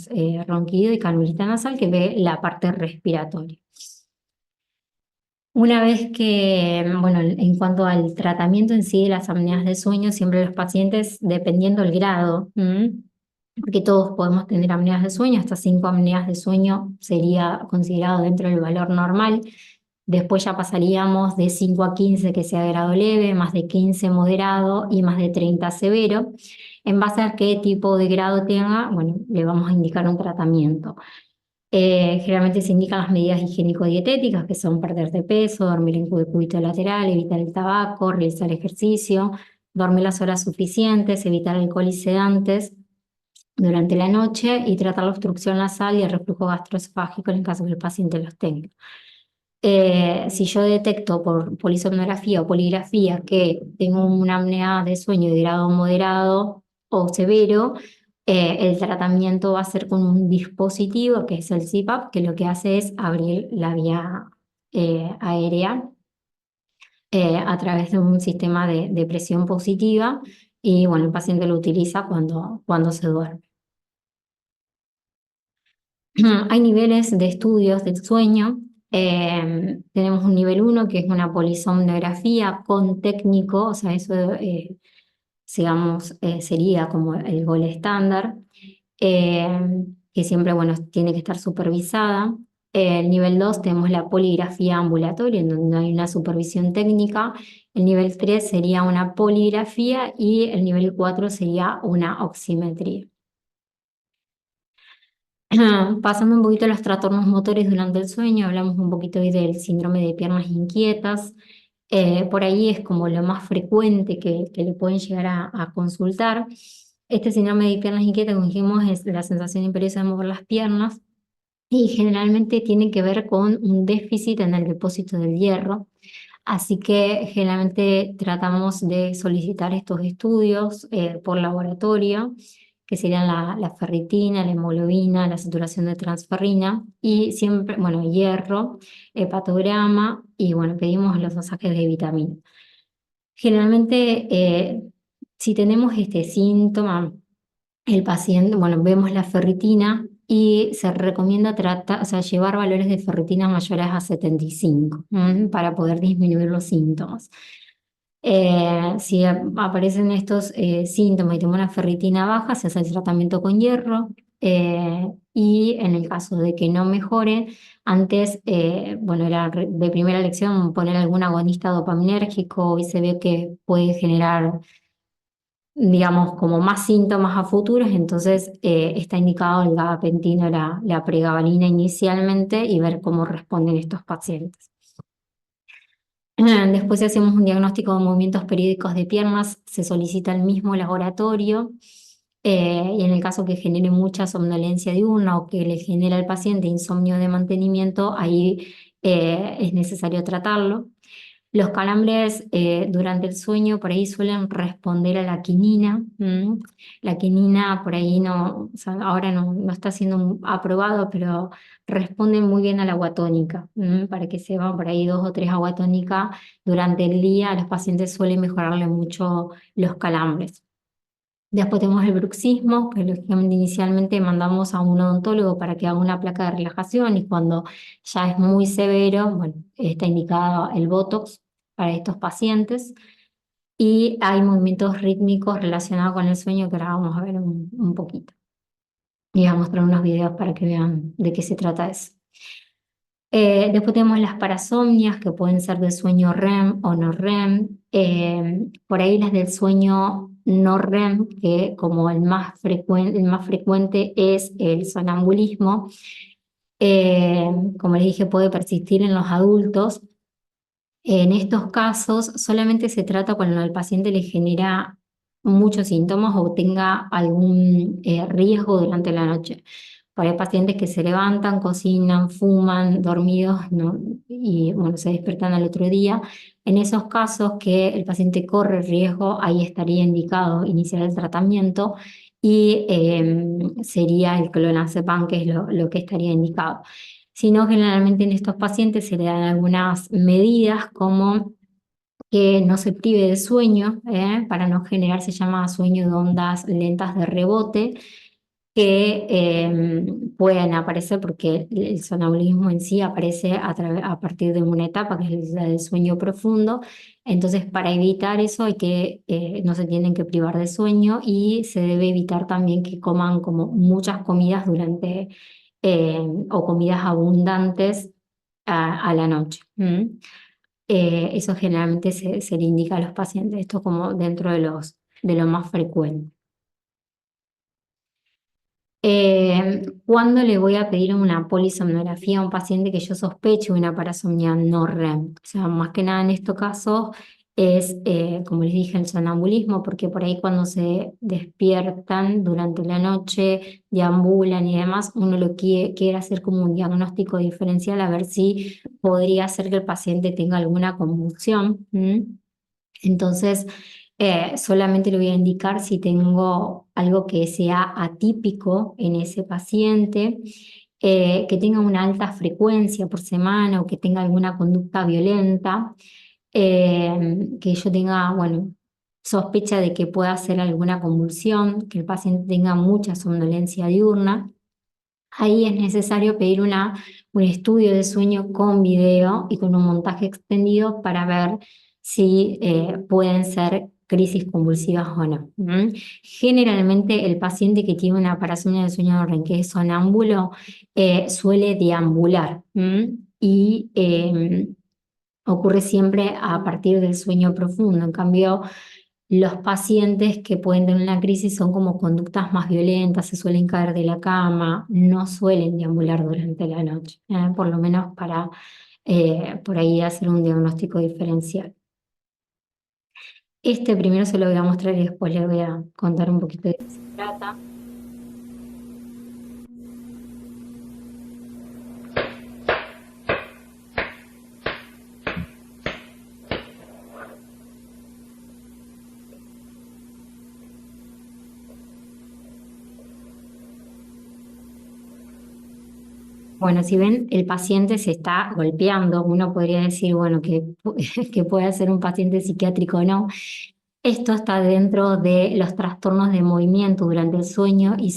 ronquido y canulita nasal que ve la parte respiratoria. Una vez que, bueno, en cuanto al tratamiento en sí de las apneas de sueño, siempre los pacientes, dependiendo del grado, porque todos podemos tener apneas de sueño, hasta 5 apneas de sueño sería considerado dentro del valor normal. Después ya pasaríamos de 5 a 15 que sea grado leve, más de 15 moderado y más de 30 severo. En base a qué tipo de grado tenga, bueno, le vamos a indicar un tratamiento. Generalmente se indican las medidas higiénico-dietéticas, que son perder de peso, dormir en cúbito lateral, evitar el tabaco, realizar ejercicio, dormir las horas suficientes, evitar alcohol y sedantes durante la noche y tratar la obstrucción nasal y el reflujo gastroesofágico en el caso que el paciente los tenga. Si yo detecto por polisomnografía o poligrafía que tengo una apnea de sueño de grado moderado o severo, el tratamiento va a ser con un dispositivo que es el CPAP, que lo que hace es abrir la vía aérea a través de un sistema de presión positiva, y bueno, el paciente lo utiliza cuando se duerme. Hay niveles de estudios del sueño. Tenemos un nivel 1 que es una polisomnografía con técnico, o sea, eso digamos, sería como el gol estándar, que siempre, bueno, tiene que estar supervisada. El nivel 2 tenemos la poligrafía ambulatoria, en donde hay una supervisión técnica. El nivel 3 sería una poligrafía y el nivel 4 sería una oximetría. Pasando un poquito a los trastornos motores durante el sueño, hablamos un poquito hoy del síndrome de piernas inquietas. Por ahí es como lo más frecuente que le pueden llegar a consultar. Este síndrome de piernas inquietas, como dijimos, es la sensación imperiosa de mover las piernas y generalmente tiene que ver con un déficit en el depósito del hierro. Así que generalmente tratamos de solicitar estos estudios por laboratorio, que serían la ferritina, la hemoglobina, la saturación de transferrina y siempre, bueno, hierro, hepatograma y bueno, pedimos los dosajes de vitamina. Generalmente, si tenemos este síntoma, el paciente, bueno, vemos la ferritina y se recomienda tratar, o sea, llevar valores de ferritina mayores a 75 para poder disminuir los síntomas. Si aparecen estos síntomas y tenemos una ferritina baja, se hace el tratamiento con hierro. Y en el caso de que no mejore, antes, bueno, era de primera elección poner algún agonista dopaminérgico y se ve que puede generar, digamos, como más síntomas a futuros, entonces está indicado el gabapentina, la pregabalina inicialmente y ver cómo responden estos pacientes. Después, si hacemos un diagnóstico de movimientos periódicos de piernas, se solicita el mismo laboratorio y en el caso que genere mucha somnolencia diurna o que le genera al paciente insomnio de mantenimiento, ahí es necesario tratarlo. Los calambres durante el sueño por ahí suelen responder a la quinina. La quinina por ahí no, o sea, ahora no está siendo aprobado, pero responde muy bien a la agua tónica. Para que sepan, por ahí 2 o 3 agua tónica durante el día a los pacientes suele mejorarle mucho los calambres. Después tenemos el bruxismo, que lógicamente inicialmente mandamos a un odontólogo para que haga una placa de relajación y cuando ya es muy severo, bueno, está indicado el Botox para estos pacientes. Y hay movimientos rítmicos relacionados con el sueño que ahora vamos a ver un poquito. Y voy a mostrar unos videos para que vean de qué se trata eso. Después tenemos las parasomnias que pueden ser de sueño REM o no REM. Por ahí las del sueño no REM, que como el más frecuente es el sonambulismo. Como les dije, puede persistir en los adultos. En estos casos solamente se trata cuando al paciente le genera muchos síntomas o tenga algún riesgo durante la noche. Hay pacientes que se levantan, cocinan, fuman, dormidos, ¿no? Y bueno, se despiertan al otro día. En esos casos que el paciente corre riesgo, ahí estaría indicado iniciar el tratamiento y sería el clonazepam, que es lo que estaría indicado. Sino generalmente en estos pacientes se le dan algunas medidas como que no se prive de sueño, para no generar, se llama sueño de ondas lentas de rebote, que pueden aparecer porque el sonambulismo en sí aparece a partir de una etapa que es la del sueño profundo. Entonces, para evitar eso hay que, no se tienen que privar de sueño y se debe evitar también que coman como muchas comidas durante o comidas abundantes a la noche. Eso generalmente se le indica a los pacientes, esto como dentro de lo más frecuente. ¿Cuándo le voy a pedir una polisomnografía a un paciente que yo sospeche una parasomnia no REM? O sea, más que nada en estos casos es, como les dije, el sonambulismo, porque por ahí cuando se despiertan durante la noche, deambulan y demás, uno lo quiere hacer como un diagnóstico diferencial a ver si podría ser que el paciente tenga alguna convulsión. Entonces, solamente le voy a indicar si tengo algo que sea atípico en ese paciente, que tenga una alta frecuencia por semana o que tenga alguna conducta violenta, que yo tenga, bueno, sospecha de que pueda hacer alguna convulsión, que el paciente tenga mucha somnolencia diurna. Ahí es necesario pedir un estudio de sueño con video y con un montaje extendido para ver si pueden ser crisis convulsivas o no. ¿Mm? Generalmente el paciente que tiene una parasomnia del sueño REM, que es sonámbulo, suele deambular. ¿Mm? Y ocurre siempre a partir del sueño profundo. En cambio, los pacientes que pueden tener una crisis son como conductas más violentas, se suelen caer de la cama, no suelen deambular durante la noche, por lo menos para por ahí hacer un diagnóstico diferencial. Este primero se lo voy a mostrar y después le voy a contar un poquito de qué se trata. Bueno, si ven, el paciente se está golpeando, uno podría decir, bueno, que puede ser un paciente psiquiátrico o no. Esto está dentro de los trastornos de movimiento durante el sueño y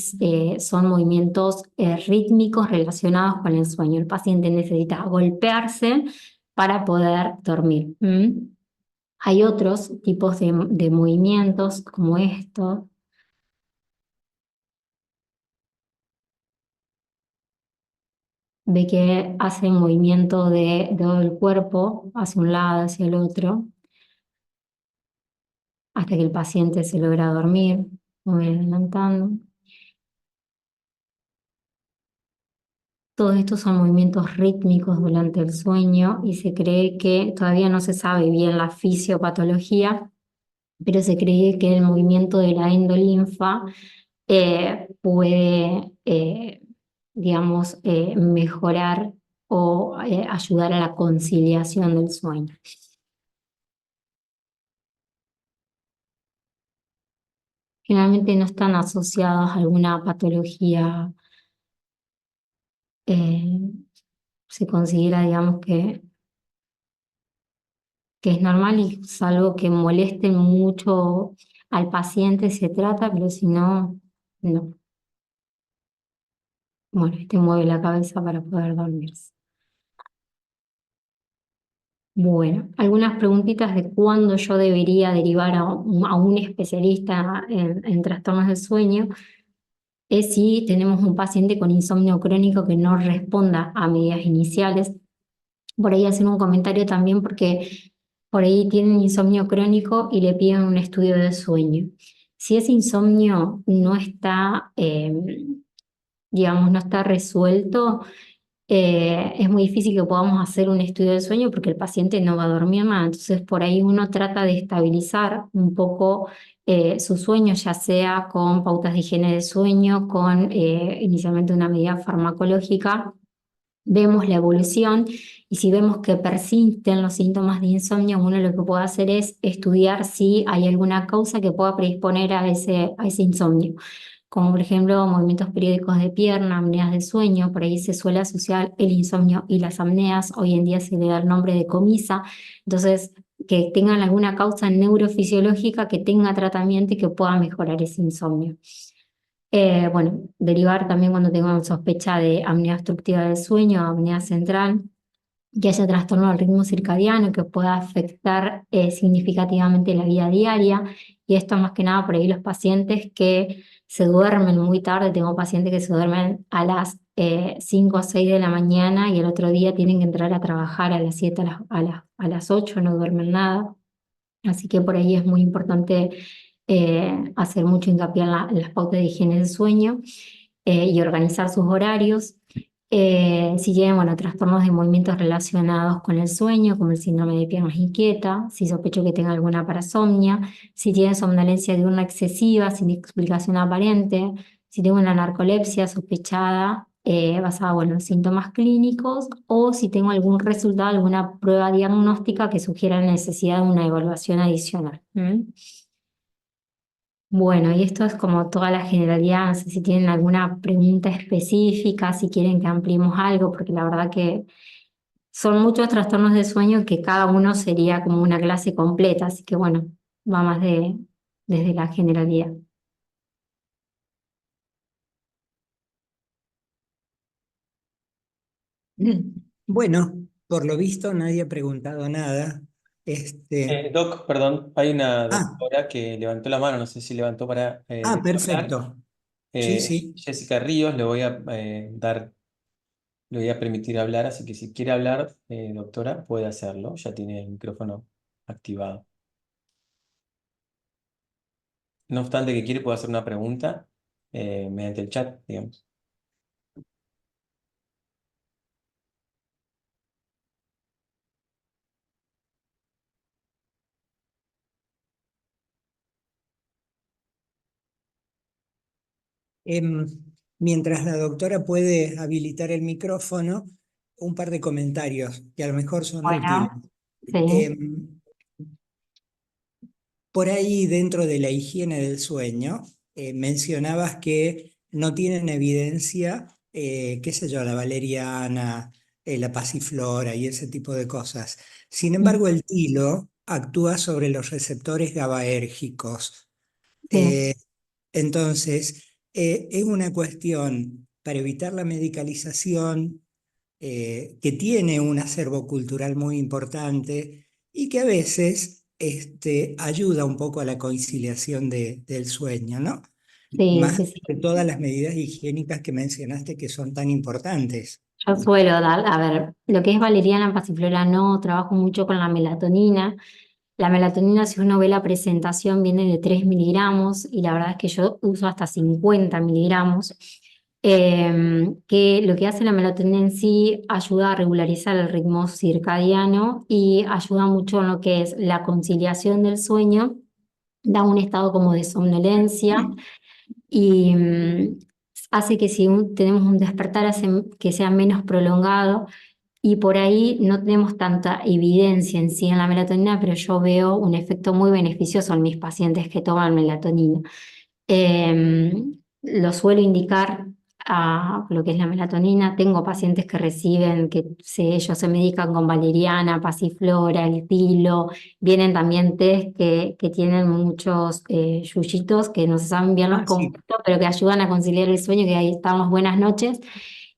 son movimientos rítmicos relacionados con el sueño. El paciente necesita golpearse para poder dormir. ¿Mm? Hay otros tipos de movimientos como esto. Ve que hace movimiento de todo el cuerpo hacia un lado, hacia el otro, hasta que el paciente se logra dormir. Voy adelantando. Todos estos son movimientos rítmicos durante el sueño y se cree que todavía no se sabe bien la fisiopatología, pero se cree que el movimiento de la endolinfa puede, digamos, mejorar o ayudar a la conciliación del sueño. Generalmente no están asociados a alguna patología, eh, se considera, digamos, que es normal y salvo que moleste mucho al paciente se trata, pero si no, no. Bueno, este mueve la cabeza para poder dormirse. Bueno, algunas preguntitas de cuándo yo debería derivar a un especialista en trastornos del sueño es si tenemos un paciente con insomnio crónico que no responda a medidas iniciales. Por ahí hacer un comentario también porque por ahí tienen insomnio crónico y le piden un estudio de sueño. Si ese insomnio no está, digamos, no está resuelto, es muy difícil que podamos hacer un estudio de sueño porque el paciente no va a dormir nada. Entonces, por ahí uno trata de estabilizar un poco su sueño, ya sea con pautas de higiene de sueño, con inicialmente una medida farmacológica. Vemos la evolución y si vemos que persisten los síntomas de insomnio, uno lo que puede hacer es estudiar si hay alguna causa que pueda predisponer a ese insomnio, como por ejemplo movimientos periódicos de pierna, apneas de sueño. Por ahí se suele asociar el insomnio y las apneas, hoy en día se le da el nombre de comisa. Entonces, que tengan alguna causa neurofisiológica que tenga tratamiento y que pueda mejorar ese insomnio. Bueno, derivar también cuando tengamos sospecha de apnea obstructiva del sueño, apnea central, que haya trastorno del ritmo circadiano que pueda afectar significativamente la vida diaria. Y esto más que nada por ahí los pacientes que se duermen muy tarde. Tengo pacientes que se duermen a las 5 o 6 de la mañana y el otro día tienen que entrar a trabajar a las 7, a las 8, no duermen nada. Así que por ahí es muy importante hacer mucho hincapié en las pautas de higiene del sueño y organizar sus horarios. Si tienen, bueno, trastornos de movimientos relacionados con el sueño, como el síndrome de piernas inquietas, si sospecho que tenga alguna parasomnia, si tienen somnolencia diurna excesiva sin explicación aparente, si tengo una narcolepsia sospechada basada, bueno, en síntomas clínicos, o si tengo algún resultado, alguna prueba diagnóstica que sugiera la necesidad de una evaluación adicional. ¿Mm? Bueno, y esto es como toda la generalidad. No sé si tienen alguna pregunta específica, si quieren que ampliemos algo, porque la verdad que son muchos trastornos de sueño que cada uno sería como una clase completa, así que bueno, va más desde la generalidad. Bueno, por lo visto nadie ha preguntado nada. Doc, perdón, hay una Ah, doctora que levantó la mano, no sé si levantó para hablar. perfecto. Sí, sí. Jessica Ríos, le voy a permitir hablar, así que si quiere hablar, doctora, puede hacerlo, ya tiene el micrófono activado. No obstante que quiere, puede hacer una pregunta mediante el chat, digamos. Em, Mientras la doctora puede habilitar el micrófono, un par de comentarios que a lo mejor son útiles. Bueno, sí, Em, Por ahí, dentro de la higiene del sueño, mencionabas que no tienen evidencia, qué sé yo, la valeriana, la pasiflora y ese tipo de cosas. Sin embargo, el tilo actúa sobre los receptores GABAérgicos. sí, Eh, entonces, es una cuestión para evitar la medicalización, que tiene un acervo cultural muy importante y que a veces ayuda un poco a la conciliación del sueño, ¿no? sí, Más sí, sí. de todas las medidas higiénicas que mencionaste que son tan importantes. Yo suelo dar, a ver, lo que es valeriana, pasiflora no, trabajo mucho con la melatonina. La melatonina, si uno ve la presentación, viene de 3 miligramos y la verdad es que yo uso hasta 50 miligramos. Que lo que hace la melatonina en sí ayuda a regularizar el ritmo circadiano y ayuda mucho en lo que es la conciliación del sueño, da un estado como de somnolencia y hace que si tenemos un despertar que sea menos prolongado y por ahí no tenemos tanta evidencia en sí en la melatonina, pero yo veo un efecto muy beneficioso en mis pacientes que toman melatonina. Lo suelo indicar a lo que es la melatonina. Tengo pacientes que reciben, ellos se medican con valeriana, pasiflora, el tilo. Vienen también test que tienen muchos yuyitos que no se saben bien los Ah, sí. compuestos, pero que ayudan a conciliar el sueño, que ahí están las buenas noches.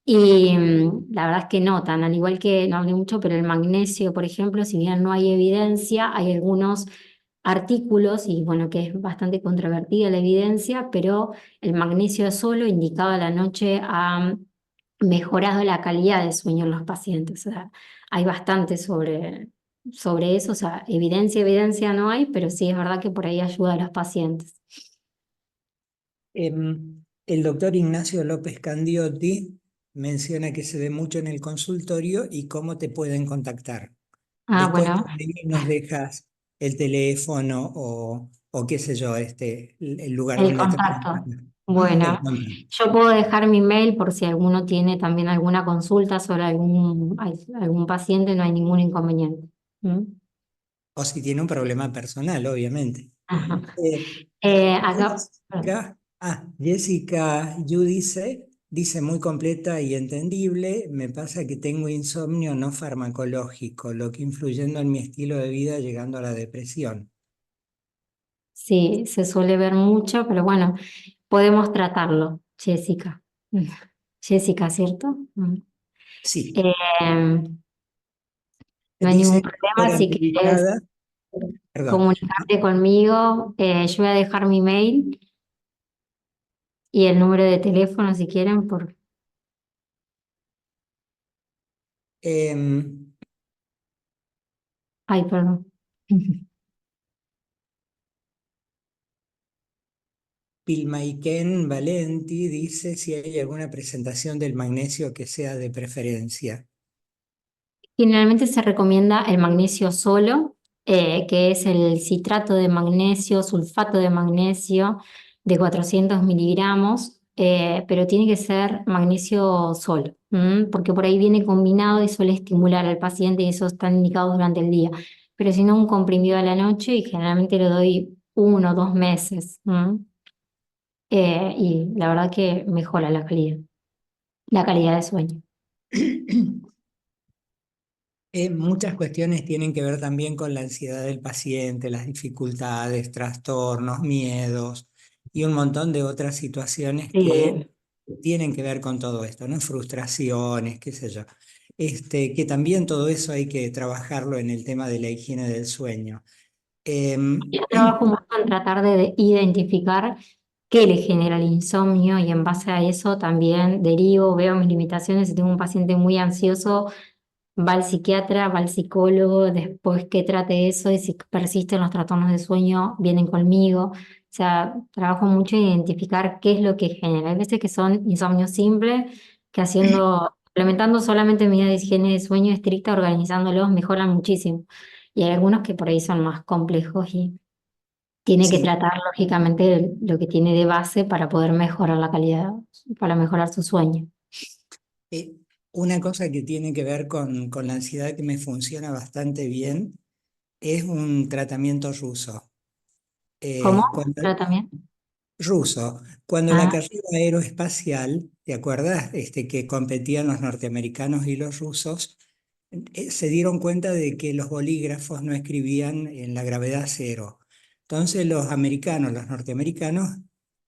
Y la verdad es que notan, al igual que no hablé mucho, pero el magnesio, por ejemplo, si bien no hay evidencia, hay algunos artículos, y bueno, que es bastante controvertida la evidencia, pero el magnesio solo, indicado a la noche, ha mejorado la calidad de sueño en los pacientes. O sea, hay bastante sobre eso, o sea, evidencia no hay, pero sí es verdad que por ahí ayuda a los pacientes. El doctor Ignacio López Candiotti menciona que se ve mucho en el consultorio y cómo te pueden contactar. Ah, Después bueno, por ahí nos dejas el teléfono o qué sé yo, el lugar el donde contacto. trabajas. El Bueno, contacto. yo puedo dejar mi mail por si alguno tiene también alguna consulta sobre algún paciente, no hay ningún inconveniente. ¿Mm? O si tiene un problema personal, obviamente. Ajá. Eh, Acá, Jessica Yu dice muy completa y entendible, me pasa que tengo insomnio no farmacológico, lo que influyendo en mi estilo de vida llegando a la depresión. sí, se suele ver mucho, pero bueno, podemos tratarlo, Jessica. Jessica, ¿cierto? Sí, Eh, no hay ningún dice problema doctora si quieres dedicada, perdón, comunicarte conmigo. Yo voy a dejar mi mail y el número de teléfono si quieren por... em, Ay, perdón. Pilmaiken Valenti dice si hay alguna presentación del magnesio que sea de preferencia. Generalmente se recomienda el magnesio solo, que es el citrato de magnesio, sulfato de magnesio de 400 miligramos, pero tiene que ser magnesio solo, porque por ahí viene combinado y suele estimular al paciente y eso está indicado durante el día. Pero si no, un comprimido a la noche y generalmente lo doy 1 o 2 meses. Y la verdad que mejora la calidad de sueño. Muchas cuestiones tienen que ver también con la ansiedad del paciente, las dificultades, trastornos, miedos y un montón de otras situaciones que Sí. tienen que ver con todo esto, ¿no? Frustraciones, qué sé yo. que también todo eso hay que trabajarlo en el tema de la higiene del sueño. Em, Yo trabajo mucho en tratar de identificar qué le genera el insomnio y en base a eso también derivo, veo mis limitaciones. Si tengo un paciente muy ansioso, va al psiquiatra, va al psicólogo, después que trate eso y si persisten los trastornos de sueño, vienen conmigo. O sea, trabajo mucho en identificar qué es lo que genera. Hay veces que son insomnios simples, que implementando solamente medidas de higiene de sueño estricta, organizándolos, mejoran muchísimo. Y hay algunos que por ahí son más complejos y tiene que sí, tratar lógicamente lo que tiene de base para poder mejorar la calidad, para mejorar su sueño. eh, una cosa que tiene que ver con la ansiedad que me funciona bastante bien es un tratamiento ruso. ¿Cómo? Cuando, ¿Tratamiento? ruso, cuando la Ah, carrera aeroespacial, ¿te acuerdas? Que competían los norteamericanos y los rusos, se dieron cuenta de que los bolígrafos no escribían en la gravedad cero. Entonces los americanos, los norteamericanos,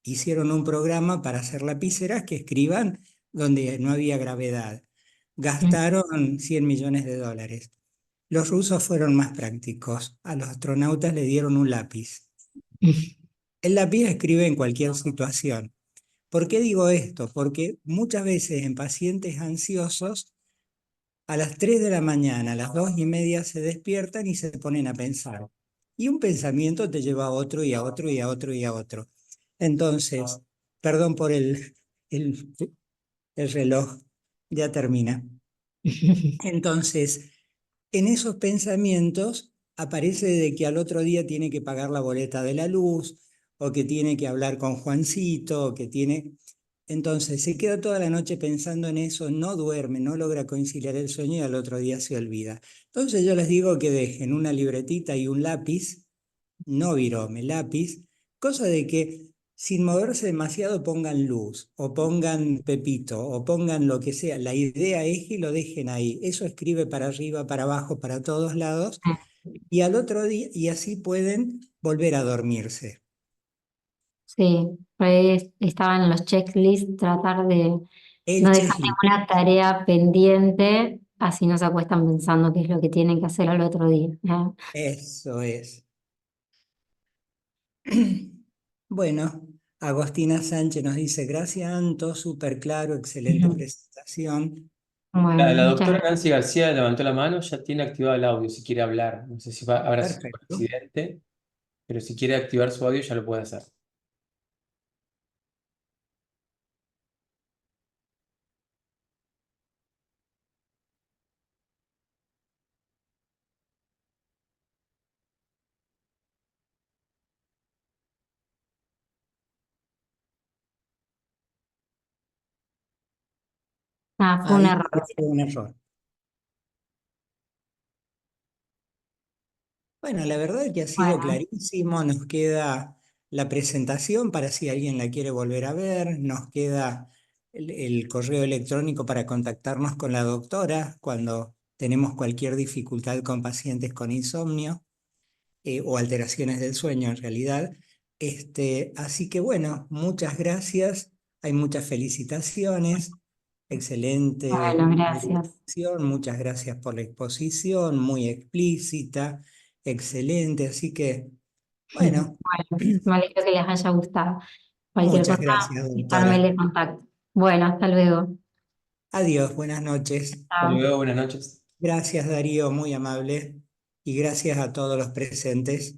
hicieron un programa para hacer lapiceras que escriban donde no había gravedad. mm. Gastaron $100 millones. Los rusos fueron más prácticos. A los astronautas le dieron un lápiz. El lápiz escribe en cualquier situación. ¿Por qué digo esto? Porque muchas veces en pacientes ansiosos, a las 3 de la mañana, a las 2:30 se despiertan y se ponen a pensar. Y un pensamiento te lleva a otro y a otro y a otro y a otro. Entonces, perdón por el, el reloj, ya termina. Entonces, en esos pensamientos aparece de que al otro día tiene que pagar la boleta de la luz, o que tiene que hablar con Juancito, o que tiene... Entonces se queda toda la noche pensando en eso, no duerme, no logra conciliar el sueño y al otro día se olvida. Entonces yo les digo que dejen una libretita y un lápiz, no virome, lápiz, cosa de que sin moverse demasiado pongan luz o pongan Pepito o pongan lo que sea. La idea es que lo dejen ahí. Eso escribe para arriba, para abajo, para todos lados y al otro día, y así pueden volver a dormirse. Sí, pues estaba en los checklists tratar de El no dejar checklist, ninguna tarea pendiente, así no se acuestan pensando qué es lo que tienen que hacer al otro día. eso es. Bueno, Agostina Sánchez nos dice, gracias Anto, súper claro, excelente Ujú. presentación. Bueno, La muchas doctora gracias. Nancy García levantó la mano, ya tiene activado el audio si quiere hablar. No sé si habrá sido por Perfecto. accidente, pero si quiere activar su audio ya lo puede hacer. Ah, fue un Ahí error. fue un error. Bueno, la verdad es que ha sido Bueno, clarísimo. Nos queda la presentación para si alguien la quiere volver a ver. Nos queda el correo electrónico para contactarnos con la doctora cuando tenemos cualquier dificultad con pacientes con insomnio, o alteraciones del sueño en realidad. Así que bueno, muchas gracias. Hay muchas felicitaciones. Excelente bueno, gracias. presentación. Muchas gracias por la exposición, muy explícita. Excelente, así que, bueno, Bueno, me alegro que les haya gustado. Cualquier muchas cosa, gracias, darme doctora. el contacto. Bueno, hasta luego. Adiós, buenas noches. Hasta Chao. luego, buenas noches. Gracias, Darío, muy amable. Y gracias a todos los presentes.